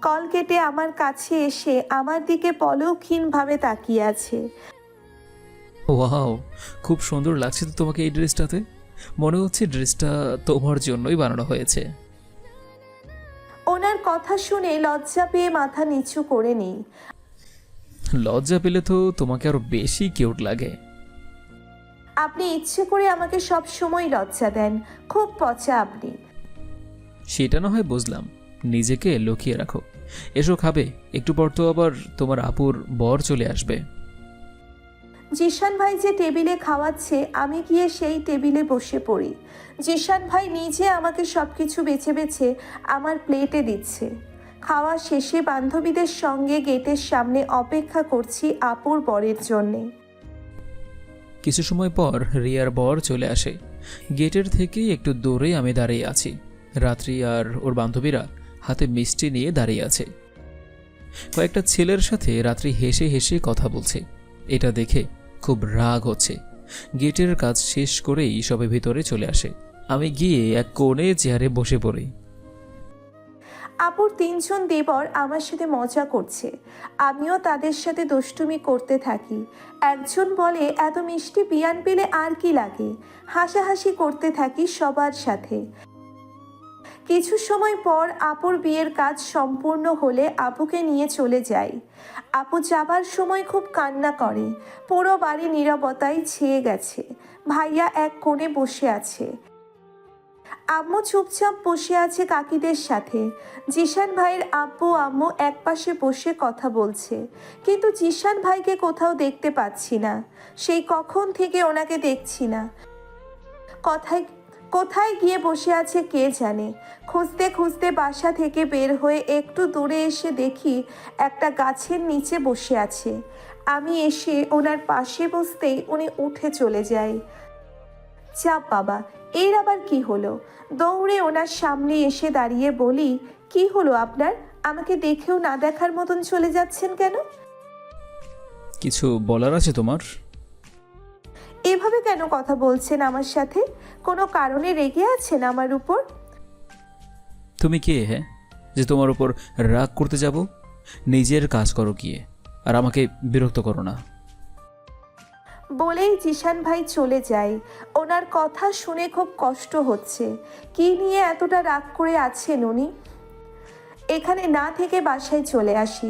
কল কেটে আমার কাছে এসে আমার দিকে পলকহীনভাবে তাকিয়ে আছে। ওয়াও, খুব সুন্দর লাগছে তো তোমাকে এই ড্রেসটাতে। মনে হচ্ছে ড্রেসটা তোমার জন্যই বানানো হয়েছে। ওনার কথা শুনে লজ্জা পেয়ে মাথা নিচু করে নিই। লজ্জা পেলে তো তোমাকে আরো বেশি কিউট লাগে। আপনি ইচ্ছে করে আমাকে সব সময় লজ্জা দেন, খুব পচা আপনি। সেটা না হয় বুঝলাম, নিজেকে লুকিয়ে রাখো। এসো খাবে, একটু পর তো আবার তোমার আপুর বর চলে আসবে। জিশান ভাই যে টেবিলে খাওয়াচ্ছে আমি গিয়ে সেই টেবিলে বসে পড়ি। জিশান ভাই নিজে আমাকে সব কিছু বেছে বেছে আমার প্লেটে দিচ্ছে। খাওয়া শেষে বান্ধবীদের সঙ্গে গেটের সামনে অপেক্ষা করছি আপুর বরের জন্যে। কিছু সময় পর রিয়ার বর চলে আসে। গেটের থেকেই একটু দূরে আমি দাঁড়িয়ে আছি। রাত্রি আর ওর বান্ধবীরা হাতে মিষ্টি নিয়ে দাঁড়িয়ে আছে। কয়েকটা ছেলের সাথে রাত্রি হেসে হেসে কথা বলছে। এটা দেখে খুব রাগ হচ্ছে। গেটের কাজ শেষ করেই সবে ভিতরে চলে আসে। আমি গিয়ে এক কোণে চেয়ারে বসে পড়ি। আপুর 3 জন দেবর আমার সাথে মজা করছে, আমিও তাদের সাথে দুষ্টুমি করতে থাকি। একজন বলে, এত মিষ্টি বিয়ান পেলে আর কি লাগে। হাসাহাসি করতে থাকি সবার সাথে। কিছু সময় পর আপুর বিয়ের কাজ সম্পূর্ণ হলে আপুকে নিয়ে চলে যাই। আপু যাবার সময় খুব কান্না করে। পুরো বাড়ি নীরবতায় ছেয়ে গেছে। ভাইয়া এক কোণে বসে আছে। আম্মু চুপচাপ বসে আছে কাকিদের সাথে। জিশান ভাইয়ের আব্বু আম্মু একপাশে বসে কথা বলছে, কিন্তু জিশান ভাইকে কোথাও দেখতে পাচ্ছি না। সেই কখন থেকে ওনাকে দেখছি না। কোথায় গিয়ে বসে আছে কে জানে। খুঁজতে খুঁজতে বাসা থেকে বের হয়ে একটু দূরে এসে দেখি একটা গাছের নিচে বসে আছে। আমি এসে ওনার পাশে বসতেই উনি উঠে চলে যায়। চাপ বাবা, এর আবার কি হলো? দৌড়ে ওনার সামনে এসে দাঁড়িয়ে বলি, কি হলো আপনার? আমাকে দেখেও না দেখার মতন চলে যাচ্ছেন কেন? কিছু বলার আছে তোমার? এভাবে কেন কথা বলছেন আমার সাথে? কোনো কারণে রেগে আছেন আমার উপর? তুমি কে হ্যাঁ, যে তোমার উপর রাগ করতে যাব? নিজের কাজ করো গিয়ে, আর আমাকে বিরক্ত করো না। বলেই জিশান ভাই চলে যায়। ওনার কথা শুনে খুব কষ্ট হচ্ছে। কি নিয়ে এতটা রাগ করে আছেন উনি? এখানে না থেকে বাসায় চলে আসি।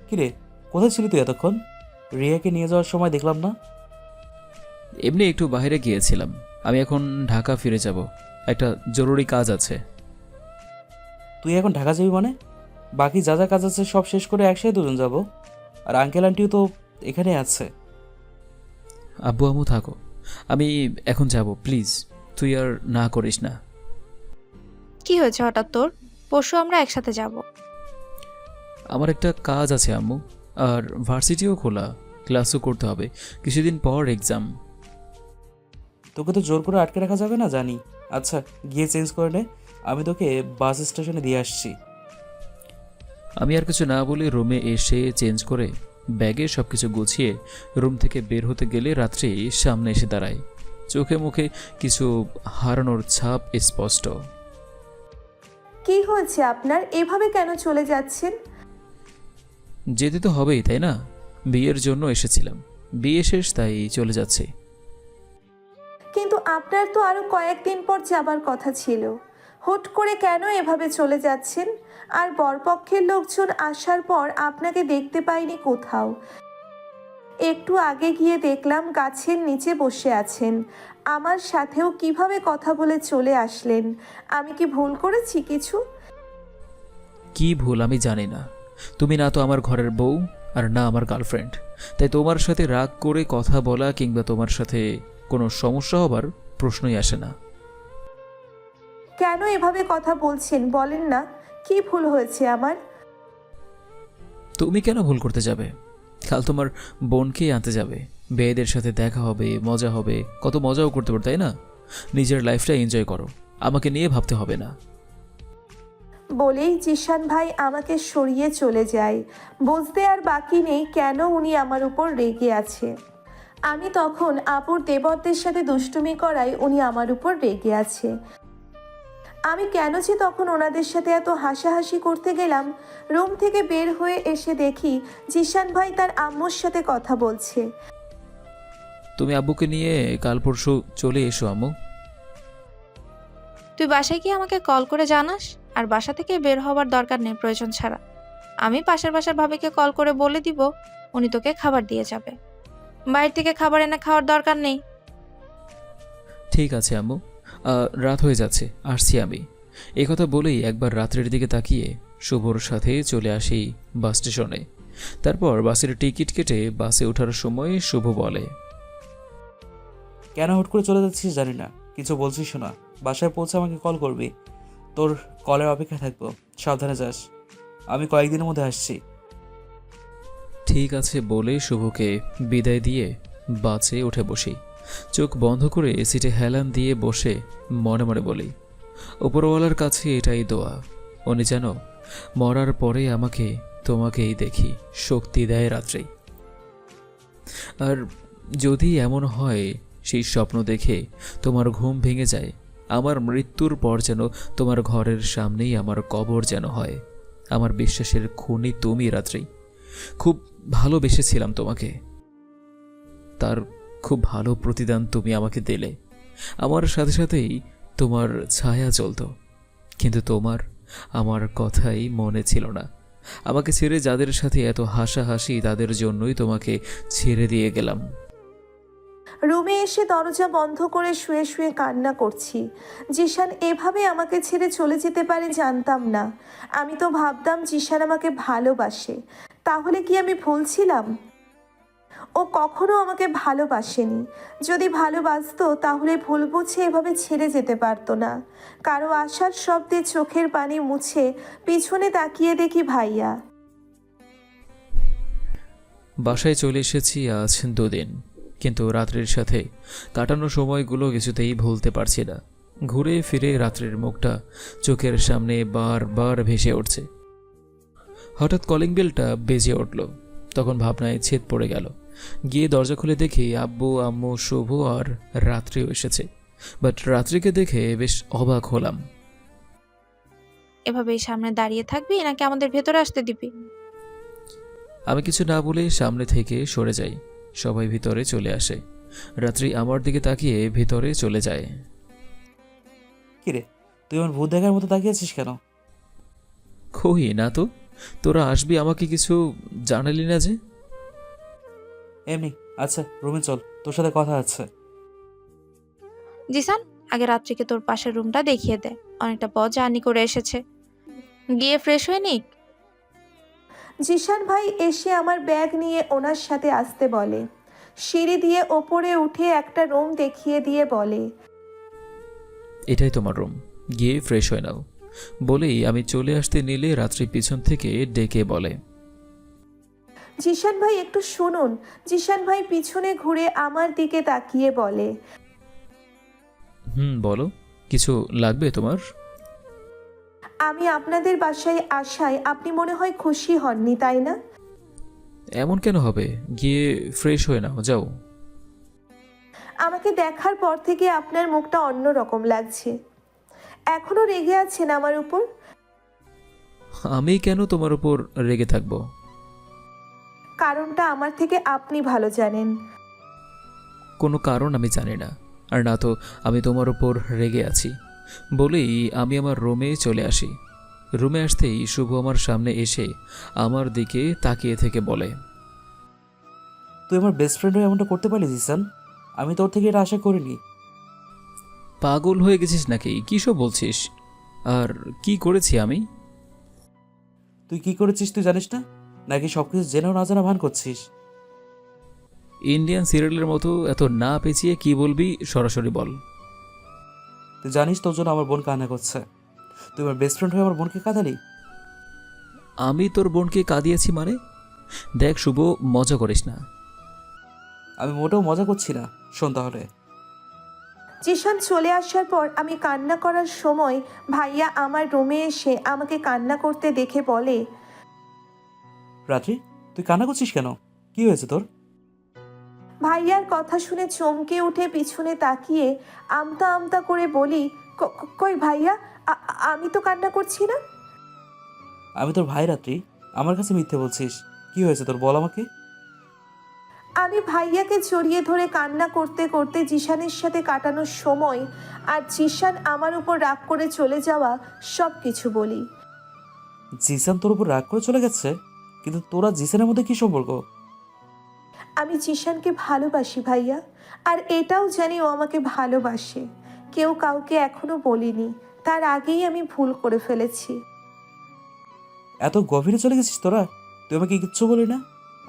কিরে, কোথায় ছিলি তুই এতক্ষণ? রিয়াকে নিয়ে যাওয়ার সময় দেখলাম না। এমনি একটু বাইরে গিয়েছিলাম। আমি এখন ঢাকা ফিরে যাব, একটা জরুরি কাজ আছে। তুই এখন ঢাকা যাবি মানে? বাকি যা যা কাজ আছে সব শেষ করে একসাথে দুজন যাব। আর আঙ্কেল আন্টিও তো এখানে আছে। আব্বু আম্মু থাকো, আমি এখন যাব, প্লিজ তুই আর না করিস না। কি হয়েছে হঠাৎ তোর? পরশু আমরা একসাথে যাব। আমার একটা কাজ আছে আম্মু, আর ভার্সিটিও খোলা, ক্লাসও করতে হবে, কিছুদিন পর এক্সাম। তোকে তো জোর করে আটকে রাখা যাবে না জানি। আচ্ছা, গিয়ে চেঞ্জ করে নে, আমি তোকে বাস স্টেশনে দিয়ে আসছি। আমি আর কিছু না বলে রুমে এসে চেঞ্জ করে ব্যাগে সব কিছু গুছিয়ে রুম থেকে বের হতে গেলে রাত্রি সামনে এসে দাঁড়ায়। চোখে মুখে কিছু হারানোর ছাপ স্পষ্ট। কি হয়েছে আপনার? এভাবে কেন চলে যাচ্ছেন? যেতে তো হবেই তাই না? বিয়ের জন্য এসেছিলাম, বিয়ে শেষ তাই চলে যাচ্ছে। কিন্তু আপনার তো আরো কয়েকদিন পর যাবার কথা ছিল। হুট করে কেন এভাবে চলে যাচ্ছেন? আর বরপক্ষের লোকজন আসার পর আপনাকে দেখতে পাইনি কোথাও। একটু আগে গিয়ে দেখলাম গাছের নিচে বসে আছেন। আমার সাথেও কিভাবে কথা বলে চলে আসলেন? আমি কি ভুল করেছি কিছু? কি ভুল আমি জানি না। তুমি না তো আমার ঘরের বউ, আর না আমার গার্লফ্রেন্ড। তাই তোমার সাথে রাগ করে কথা বলা কিংবা তোমার সাথে কোনো সমস্যা হবার প্রশ্নই আসে না। কেন এভাবে কথা বলছেন বলেন না? কি ভুল হয়েছে আমার? তুমি কেন ভুল করতে যাবে? কাল তোমার বোনকেই আনতে যাবে, মেয়েদের সাথে দেখা হবে, মজা হবে, কত মজাও করতে পারো তাই না? নিজের লাইফটা এনজয় করো, আমাকে নিয়ে ভাবতে হবে না। বলেই জিশান ভাই আমাকে সরিয়ে চলে যায়। বুঝতে আর বাকি নেই কেন উনি আমার উপর রেগে আছে। আমি তখন আপুর দেবরদের সাথে দুষ্টুমি করায় উনি আমার উপর রেগে আছে। আমি কেন যে তখন ওনাদের সাথে এত হাসাহাসি করতে গেলাম। রুম থেকে বের হয়ে এসে দেখি জিশান ভাই তার আম্মুর সাথে কথা বলছে। তুমি আব্বুকে নিয়ে কাল পরশু চলে এসো আম্মু। তুই বাসায় গিয়ে আমাকে কল করে জানাস, আর বাসা থেকে বের হওয়ার দরকার নেই প্রয়োজন ছাড়া। আমি পাশের বাসার ভাবিকে কল করে বলে দিব, উনি তোকে খাবার দিয়ে যাবে। বাইরে থেকে খাবার এনে খাওয়ার দরকার নেই। ঠিক আছে আম্মু, রাত হয়ে যাচ্ছে, আসছি আমি। এ কথা বলেই একবার রাত্রের দিকে তাকিয়ে শুভর সাথে চলে আসি বাস স্টেশনে। তারপর বাসের টিকিট কেটে বাসে ওঠার সময় শুভ বলে, কেন হুট করে চলে যাচ্ছিস জানি না, কিছু বলছিস না। বাসায় পৌঁছে আমাকে কল করবি, তোর কলের অপেক্ষা থাকবো। সাবধানে যাস, আমি কয়েকদিনের মধ্যে আসছি। ঠিক আছে বলে শুভকে বিদায় দিয়ে বাসে উঠে বসি। চোখ বন্ধ করে সিটে হেলান দিয়ে বসে মনে মনে বলি, উপরওয়ালার কাছে এটাই দোয়া, উনি যেন মরার পরে আমাকে তোমাকেই দেখি, শক্তি দেয় রাত্রেই। আর যদি এমন হয় সেই স্বপ্ন দেখে তোমার ঘুম ভেঙে যায়, আমার মৃত্যুর পর যেন তোমার ঘরের সামনেই আমার কবর যেন হয়। আমার বিশ্বাসের খুনি তুমি রাত্রেই। খুব ভালোবেসেছিলাম তোমাকে, তার খুব ভালো প্রতিদান তুমি আমাকে দিলে। আমার সাথে সাথেই তোমার ছায়া চলত, কিন্তু তোমার আমার কথাই মনে ছিল না। আমাকে ছেড়ে যাদের সাথে এত হাসাহাসি, তাদের জন্যই তোমাকে ছেড়ে দিয়ে গেলাম। রুমে এসে দরজা বন্ধ করে শুয়ে শুয়ে কান্না করছি। জিশান এভাবে আমাকে ছেড়ে চলে যেতে পারে জানতাম না। আমি তো ভাবতাম জিশান আমাকে ভালোবাসে। তাহলে কি আমি ভুল ছিলাম? ও কখনো আমাকে ভালোবাসেনি। যদি ভালোবাসতো তাহলে ভুল বুঝে এভাবে ছেড়ে যেতে পারতো না। কারো আশার শব্দে চোখের পানি মুছে পিছনে তাকিয়ে দেখি ভাইয়া। বাসায় চলে এসেছি আজ 2 দিন, কিন্তু রাত্রির সাথে কাটানো সময়গুলো কিছুতেই ভুলতে পারছি না। ঘুরে ফিরে রাত্রির মুখটা চোখের সামনে বারবার ভেসে উঠছে। হঠাৎ কলিং বেলটা বেজে উঠল, তখন ভাবনায় ছেদ পড়ে গেল। গিয়ে দরজা খুলে দেখি আব্বু, আম্মু, শুভ আর রাত্রিও এসেছে। বাট রাত্রিকে দেখে বেশ অবাক হলাম। এভাবেই সামনে দাঁড়িয়ে থাকবি নাকি আমাদের ভেতরে আসতে দিবি? আমি কিছু না বলে সামনে থেকে সরে যাই। সবাই ভিতরে চলে আসে। রাত্রি আমার দিকে তাকিয়ে ভিতরে চলে যায়। কিরে, তুই আমার ভূত দেখার মতো তাকিয়েছিস কেন? কই না তো, তোরা আসবি আমাকে কিছু জানালি না যে? এমনি। আচ্ছা রুমে চল, তোর সাথে কথা আছে। জিসান, আগে রাত্রিকে তোর পাশের রুমটা দেখিয়ে দে, অনেকটা পথ জার্নি করে এসেছে। গিয়ে ফ্রেশ হয়ে নিক। জিশান ভাই এসে আমার ব্যাগ নিয়ে ওনার সাথে আসতে বলে। সিঁড়ি দিয়ে ওপরে উঠে একটা রুম দেখিয়ে দিয়ে বলে, এটাই তোমার রুম, গিয়ে ফ্রেশ হয়ে নাও। বলেই আমি চলে আসতে নিলে রাত্রি পিছন থেকে ডেকে বলে, জিশান ভাই একটু শুনুন। জিশান ভাই পিছনে ঘুরে আমার দিকে তাকিয়ে বলে, বলো, কিছু লাগবে তোমার? আমি আপনাদের বাসায় আসায় আপনি মনে হয় খুশি হননি, তাই না? এমন কেন হবে, গিয়ে ফ্রেশ হয়ে নাও, যাও। আমাকে দেখার পর থেকে আপনার মুখটা অন্যরকম লাগছে। এখনো রেগে আছেন আমার উপর? আমি কেন তোমার উপর রেগে থাকবো? কারণটা আমার থেকে আপনি ভালো জানেন। কোনো কারণ আমি জানি না, আর না তো আমি তোমার উপর রেগে আছি। বলেই আমি আমার রুমে চলে আসি। রুমে আসতেই শুভ আমার সামনে এসে আমার দিকে তাকিয়ে থেকে বলে, তুই আমার বেস্ট ফ্রেন্ড হয়ে এমনটা করতে পারলি জিসান? আমি তোর থেকে এটা আশা করিনি। পাগল হয়ে গেছিস নাকি? কী সব বলছিস? আর কি করেছি আমি? তুই কি করেছিস তুই জানিস না? নাকি সবকিছু জেনেও না জানা ভান করছিস? ইন্ডিয়ান সিরিয়ালের মতো এত না পেঁচিয়ে কি বলবি সরাসরি বল। তুই জানিস তোর জন্য আমার বোন কান্না করছে। তুই আমার বেস্ট ফ্রেন্ড হয়ে আমার বোনকে কাঁদালি। আমি তোর বোনকে কাঁদিয়েছি মানে? দেখ শুভ, মজা করিস না। আমি মোটেও মজা করছি না। শোন তাহলে। জিশান চলে আসার পর আমি কান্না করার সময় ভাইয়া আমার রুমে এসে আমাকে কান্না করতে দেখে বলে, রাত্রি, তুই কান্না করছিস কেন? কি হয়েছে তোর? ভাইয়ার কথা শুনে চমকে উঠে পিছনে তাকিয়ে আমতা আমতা করে বলি, কই ভাইয়া, আমি তো কান্না করছি না। আমি তোর ভাই রাত্রি, আমার কাছে মিথ্যে বলছিস। কি হয়েছে তোর, বল আমাকে। আমি ভাইয়াকে জড়িয়ে ধরে কান্না করতে করতে জিশানের সাথে কাটানোর সময় আর জিশান আমার উপর রাগ করে চলে যাওয়া সব কিছু বলি। জিসান তোর উপর রাগ করে চলে গেছে? কিন্তু তোরা জিসানের মধ্যে কি সম্পর্ক? আমি জিশানকে ভালোবাসি ভাইয়া, আর এটাও জানি ও আমাকে ভালোবাসে। কেউ কাউকে এখনো বলিনি, তার আগেই আমি ভুল করে ফেলেছি। এত গভীরে চলে গেছিস তোরা? তুই আমাকে কিচ্ছু বলি না,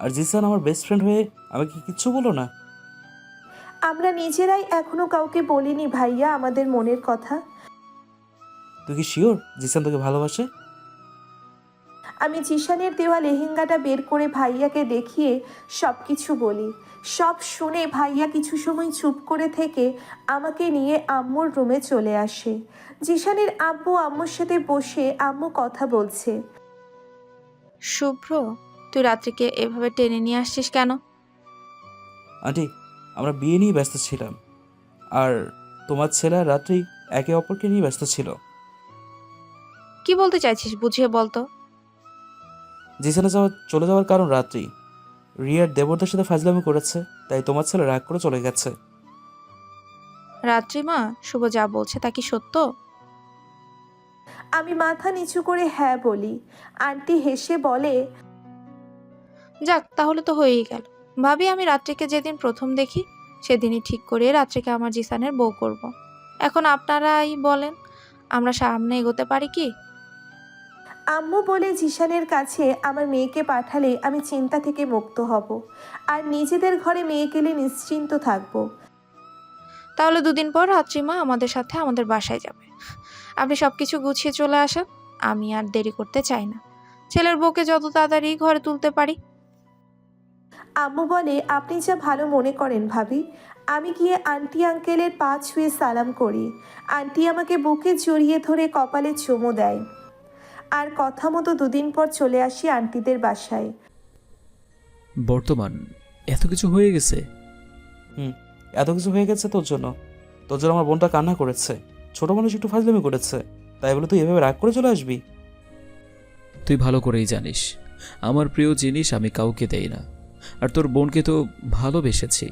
আর জিসান আমার বেস্ট ফ্রেন্ড হয়ে আমাকে কিচ্ছু বলো না। আমরা নিজেরাই এখনো কাউকে বলিনি ভাইয়া আমাদের মনের কথা। তুই কি শিওর জিসান তোকে ভালোবাসে? আমি জিশানের দেওয়া লেহেঙ্গাটা বের করে ভাইয়াকে দেখিয়ে সব কিছু বলি। সব শুনে ভাইয়া কিছু সময় চুপ করে থেকে আমাকে নিয়ে আম্মুর রুমে চলে আসে। জিশানের আব্বু আম্মুর সাথে বসে আম্মু কথা বলছে। শুভ্র, তুই রাত্রিকে এভাবে টেনে নিয়ে আসছিস কেন? আন্টি, আমরা বিয়ে নিয়ে ব্যস্ত ছিলাম, আর তোমার ছেলে আর রাত্রি একে অপরকে নিয়ে ব্যস্ত ছিল। কি বলতে চাইছিস বুঝিয়ে বলতো। জিসানে চলে যাওয়ার কারণ রাত্রি রিয়ার দেবরদের সাথে ফাজলামি করেছে, তাই তোমার ছেলে রাগ করে চলে গেছে। রাত্রি মা, শুভ যা বলছে তা কি সত্য? আমি মাথা নিচু করে হ্যাঁ বলি। আন্টি হেসে বলে, যাক, তাহলে তো হয়েই গেল। ভাবি, আমি রাত্রিকে যেদিন প্রথম দেখি সেদিনই ঠিক করে রাত্রিকে আমার জিসানের বউ করব। এখন আপনারাই বলেন, আমরা সামনে এগোতে পারি কি? আম্মু বলে জিশানের কাছে আমার মেয়েকে পাঠালে আমি চিন্তা থেকে মুক্ত হব, আর নিজেদের ঘরে মেয়ে গেলে নিশ্চিন্ত থাকবো। তাহলে দুদিন পর রাত্রিমা আমাদের সাথে আমাদের বাসায় যাবে। আপনি সবকিছু গুছিয়ে চলে আসেন, আমি আর দেরি করতে চাই না। ছেলের বউকে যত তাড়াতাড়ি ঘরে তুলতে পারি। আম্মু বলে, আপনি যা ভালো মনে করেন ভাবি। আমি গিয়ে আন্টি আঙ্কেলের পা ছুঁয়ে সালাম করি। আন্টি আমাকে বুকে জড়িয়ে ধরে কপালে চুমু দেয়। আর কথা মতো দুদিন পর চলে আসি আন্টিদের বাসায়। বর্তমান এত কিছু হয়ে গেছে? এত কিছু হয়ে গেছে তোর জন্য আমার বোনটা কান্না করেছে। ছোট মানুষ একটু ফাজলামি করেছে, তাই বলে তুই এভাবে রাগ করে চলে আসবি? তুই ভালো করেই জানিস আমার প্রিয় জিনিস আমি কাউকে দেই না, আর তোর বোনকে তো ভালোবেসেছি।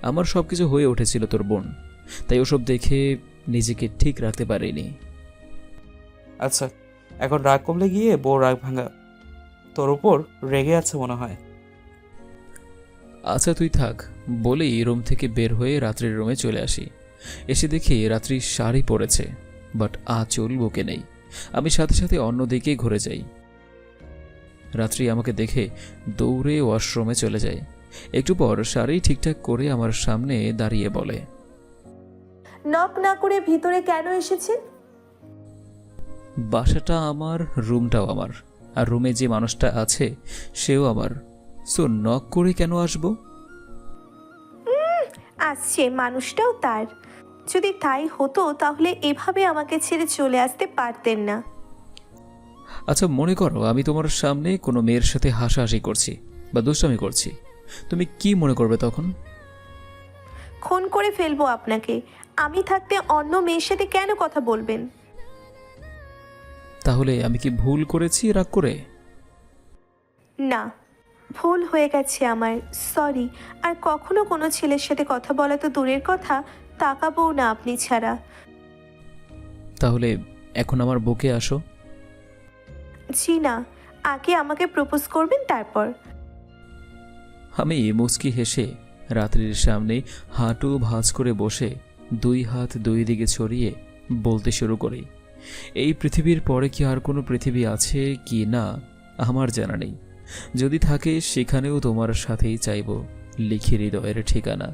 আমার সব কিছু হয়ে উঠেছিল তোর বোন, তাই ওসব দেখে নিজেকে ঠিক রাখতে পারিনি। আচ্ছা, এখন রাগ কমলে গিয়ে বউ রাগ ভাঙা। তোর উপর রেগে আছে মনে হয়। আচ্ছা তুই থাক বলেই রুম থেকে বের হয়ে রাত্রির রুমে চলে আসি। এসে দেখি রাত্রি শাড়ি পরেছে, বাট আঁচল বুকে নেই। আমি সাথে সাথে অন্যদিকে ঘুরে যাই। রাত্রি আমাকে দেখে দৌড়ে ওয়াশরুমে চলে যায়। একটু পর শাড়ি ঠিকঠাক করে আমার সামনে দাঁড়িয়ে বলে, নক না করে ভিতরে কেন এসেছেন? বাসাটা আমার, রুমটাও আমার, আর রুমে যে মানুষটা আছে সেও আমার। সো নক করে কেন আসবো? আসছে, মানুষটাও তার। যদি তাই হতো তাহলে এভাবে আমাকে ছেড়ে চলে আসতে পারতেন না। আচ্ছা মনে করো আমি তোমার সামনে কোনো মেয়ের সাথে হাসাহাসি করছি বা দুষ্টামি করছি, তুমি কি মনে করবে তখন? খুন করে ফেলবো আপনাকে। আমি থাকতে অন্য মেয়ের সাথে কেন কথা বলবেন? তাহলে আমি কি ভুল করেছি রাগ করে? না, ভুল হয়ে গেছে আমার, সরি। আর কখনো কোনো ছেলের সাথে কথা বলা তো দূরের কথা, তাকাবও না আপনি ছাড়া। তাহলে এখন আমার বুকে আসো। জি না, আগে আমাকে প্রপোজ করবেন তারপর। আমি মুচকি হেসে রাত্রির সামনে হাঁটু ভাঁজ করে বসে দুই হাত দুই দিকে ছড়িয়ে বলতে শুরু করি, এই পৃথিবীর পরে কি আর কোনো পৃথিবী আছে কি না আমার জানা নেই। যদি থাকে সেখানেও তোমার সাথেই চাইব লিখি হৃদয়ের ঠিকানা।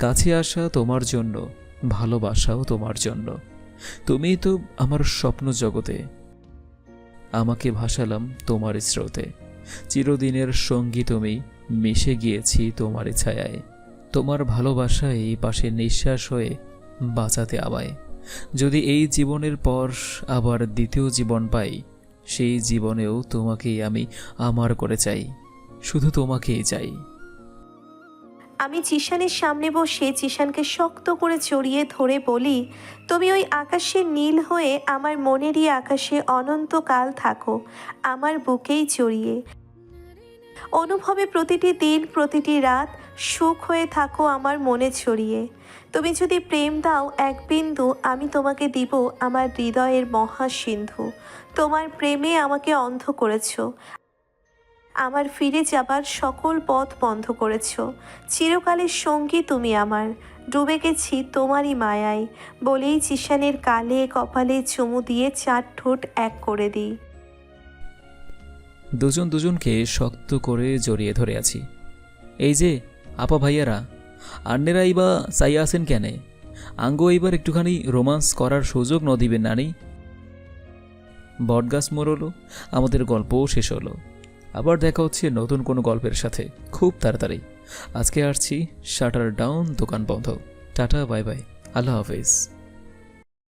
কাছে আসা তোমার জন্য, ভালোবাসাও তোমার জন্য। তুমিই তো আমার স্বপ্ন জগতে, আমাকে ভাসালাম তোমার স্রোতে। চিরদিনের সঙ্গী তুমি, মিশে গিয়েছি তোমার ছায়ায়। তোমার ভালোবাসায় পাশে নিঃশ্বাস হয়ে বাঁচাতে আমায়। যদি এই জীবনের পর আবার দ্বিতীয় জীবন পাই, সেই জীবনেও তোমাকেই আমি আমার করে চাই, শুধু তোমাকেই চাই। আমি জিশানের সামনে বসে জিশানকে শক্ত করে জড়িয়ে ধরে বলি, তুমি ওই আকাশের নীল হয়ে আমার মনেরই আকাশে অনন্তকাল থাকো, আমার বুকেই জড়িয়ে। অনুভবে প্রতিটি দিন প্রতিটি রাত সুখ হয়ে থাকো আমার মনে ছড়িয়ে। তুমি যদি প্রেম দাও এক বিন্দু, আমি তোমাকে দিব আমার হৃদয়ের মহাসিন্ধু। তোমার প্রেমে আমাকে অন্ধ করেছো, আমার ফিরে যাবার সকল পথ বন্ধ করেছো। চিরকালের সঙ্গী তুমি আমার, ডুবে গেছি তোমারই মায়ায়, বলেই জিসানের গালে কপালে চুমু দিয়ে 4 ঠোঁট এক করে দিই। দুজন দুজনকে শক্ত করে জড়িয়ে ধরে আছি। এই যে আপা ভাইয়ারা, আন্নেরাই বা চাইয়া আছেন কেনে? আঙ্গো এইবার একটুখানি রোমান্স করার সুযোগ ন দিবেন নানি? বটগাছ মোড়লো, আমাদের গল্পও শেষ হলো। আবার দেখা হচ্ছে নতুন কোনো গল্পের সাথে খুব তাড়াতাড়ি। আজকে আসছি শাটার ডাউন, দোকান বন্ধ। টাটা, বাই বাই, আল্লাহ হাফেজ।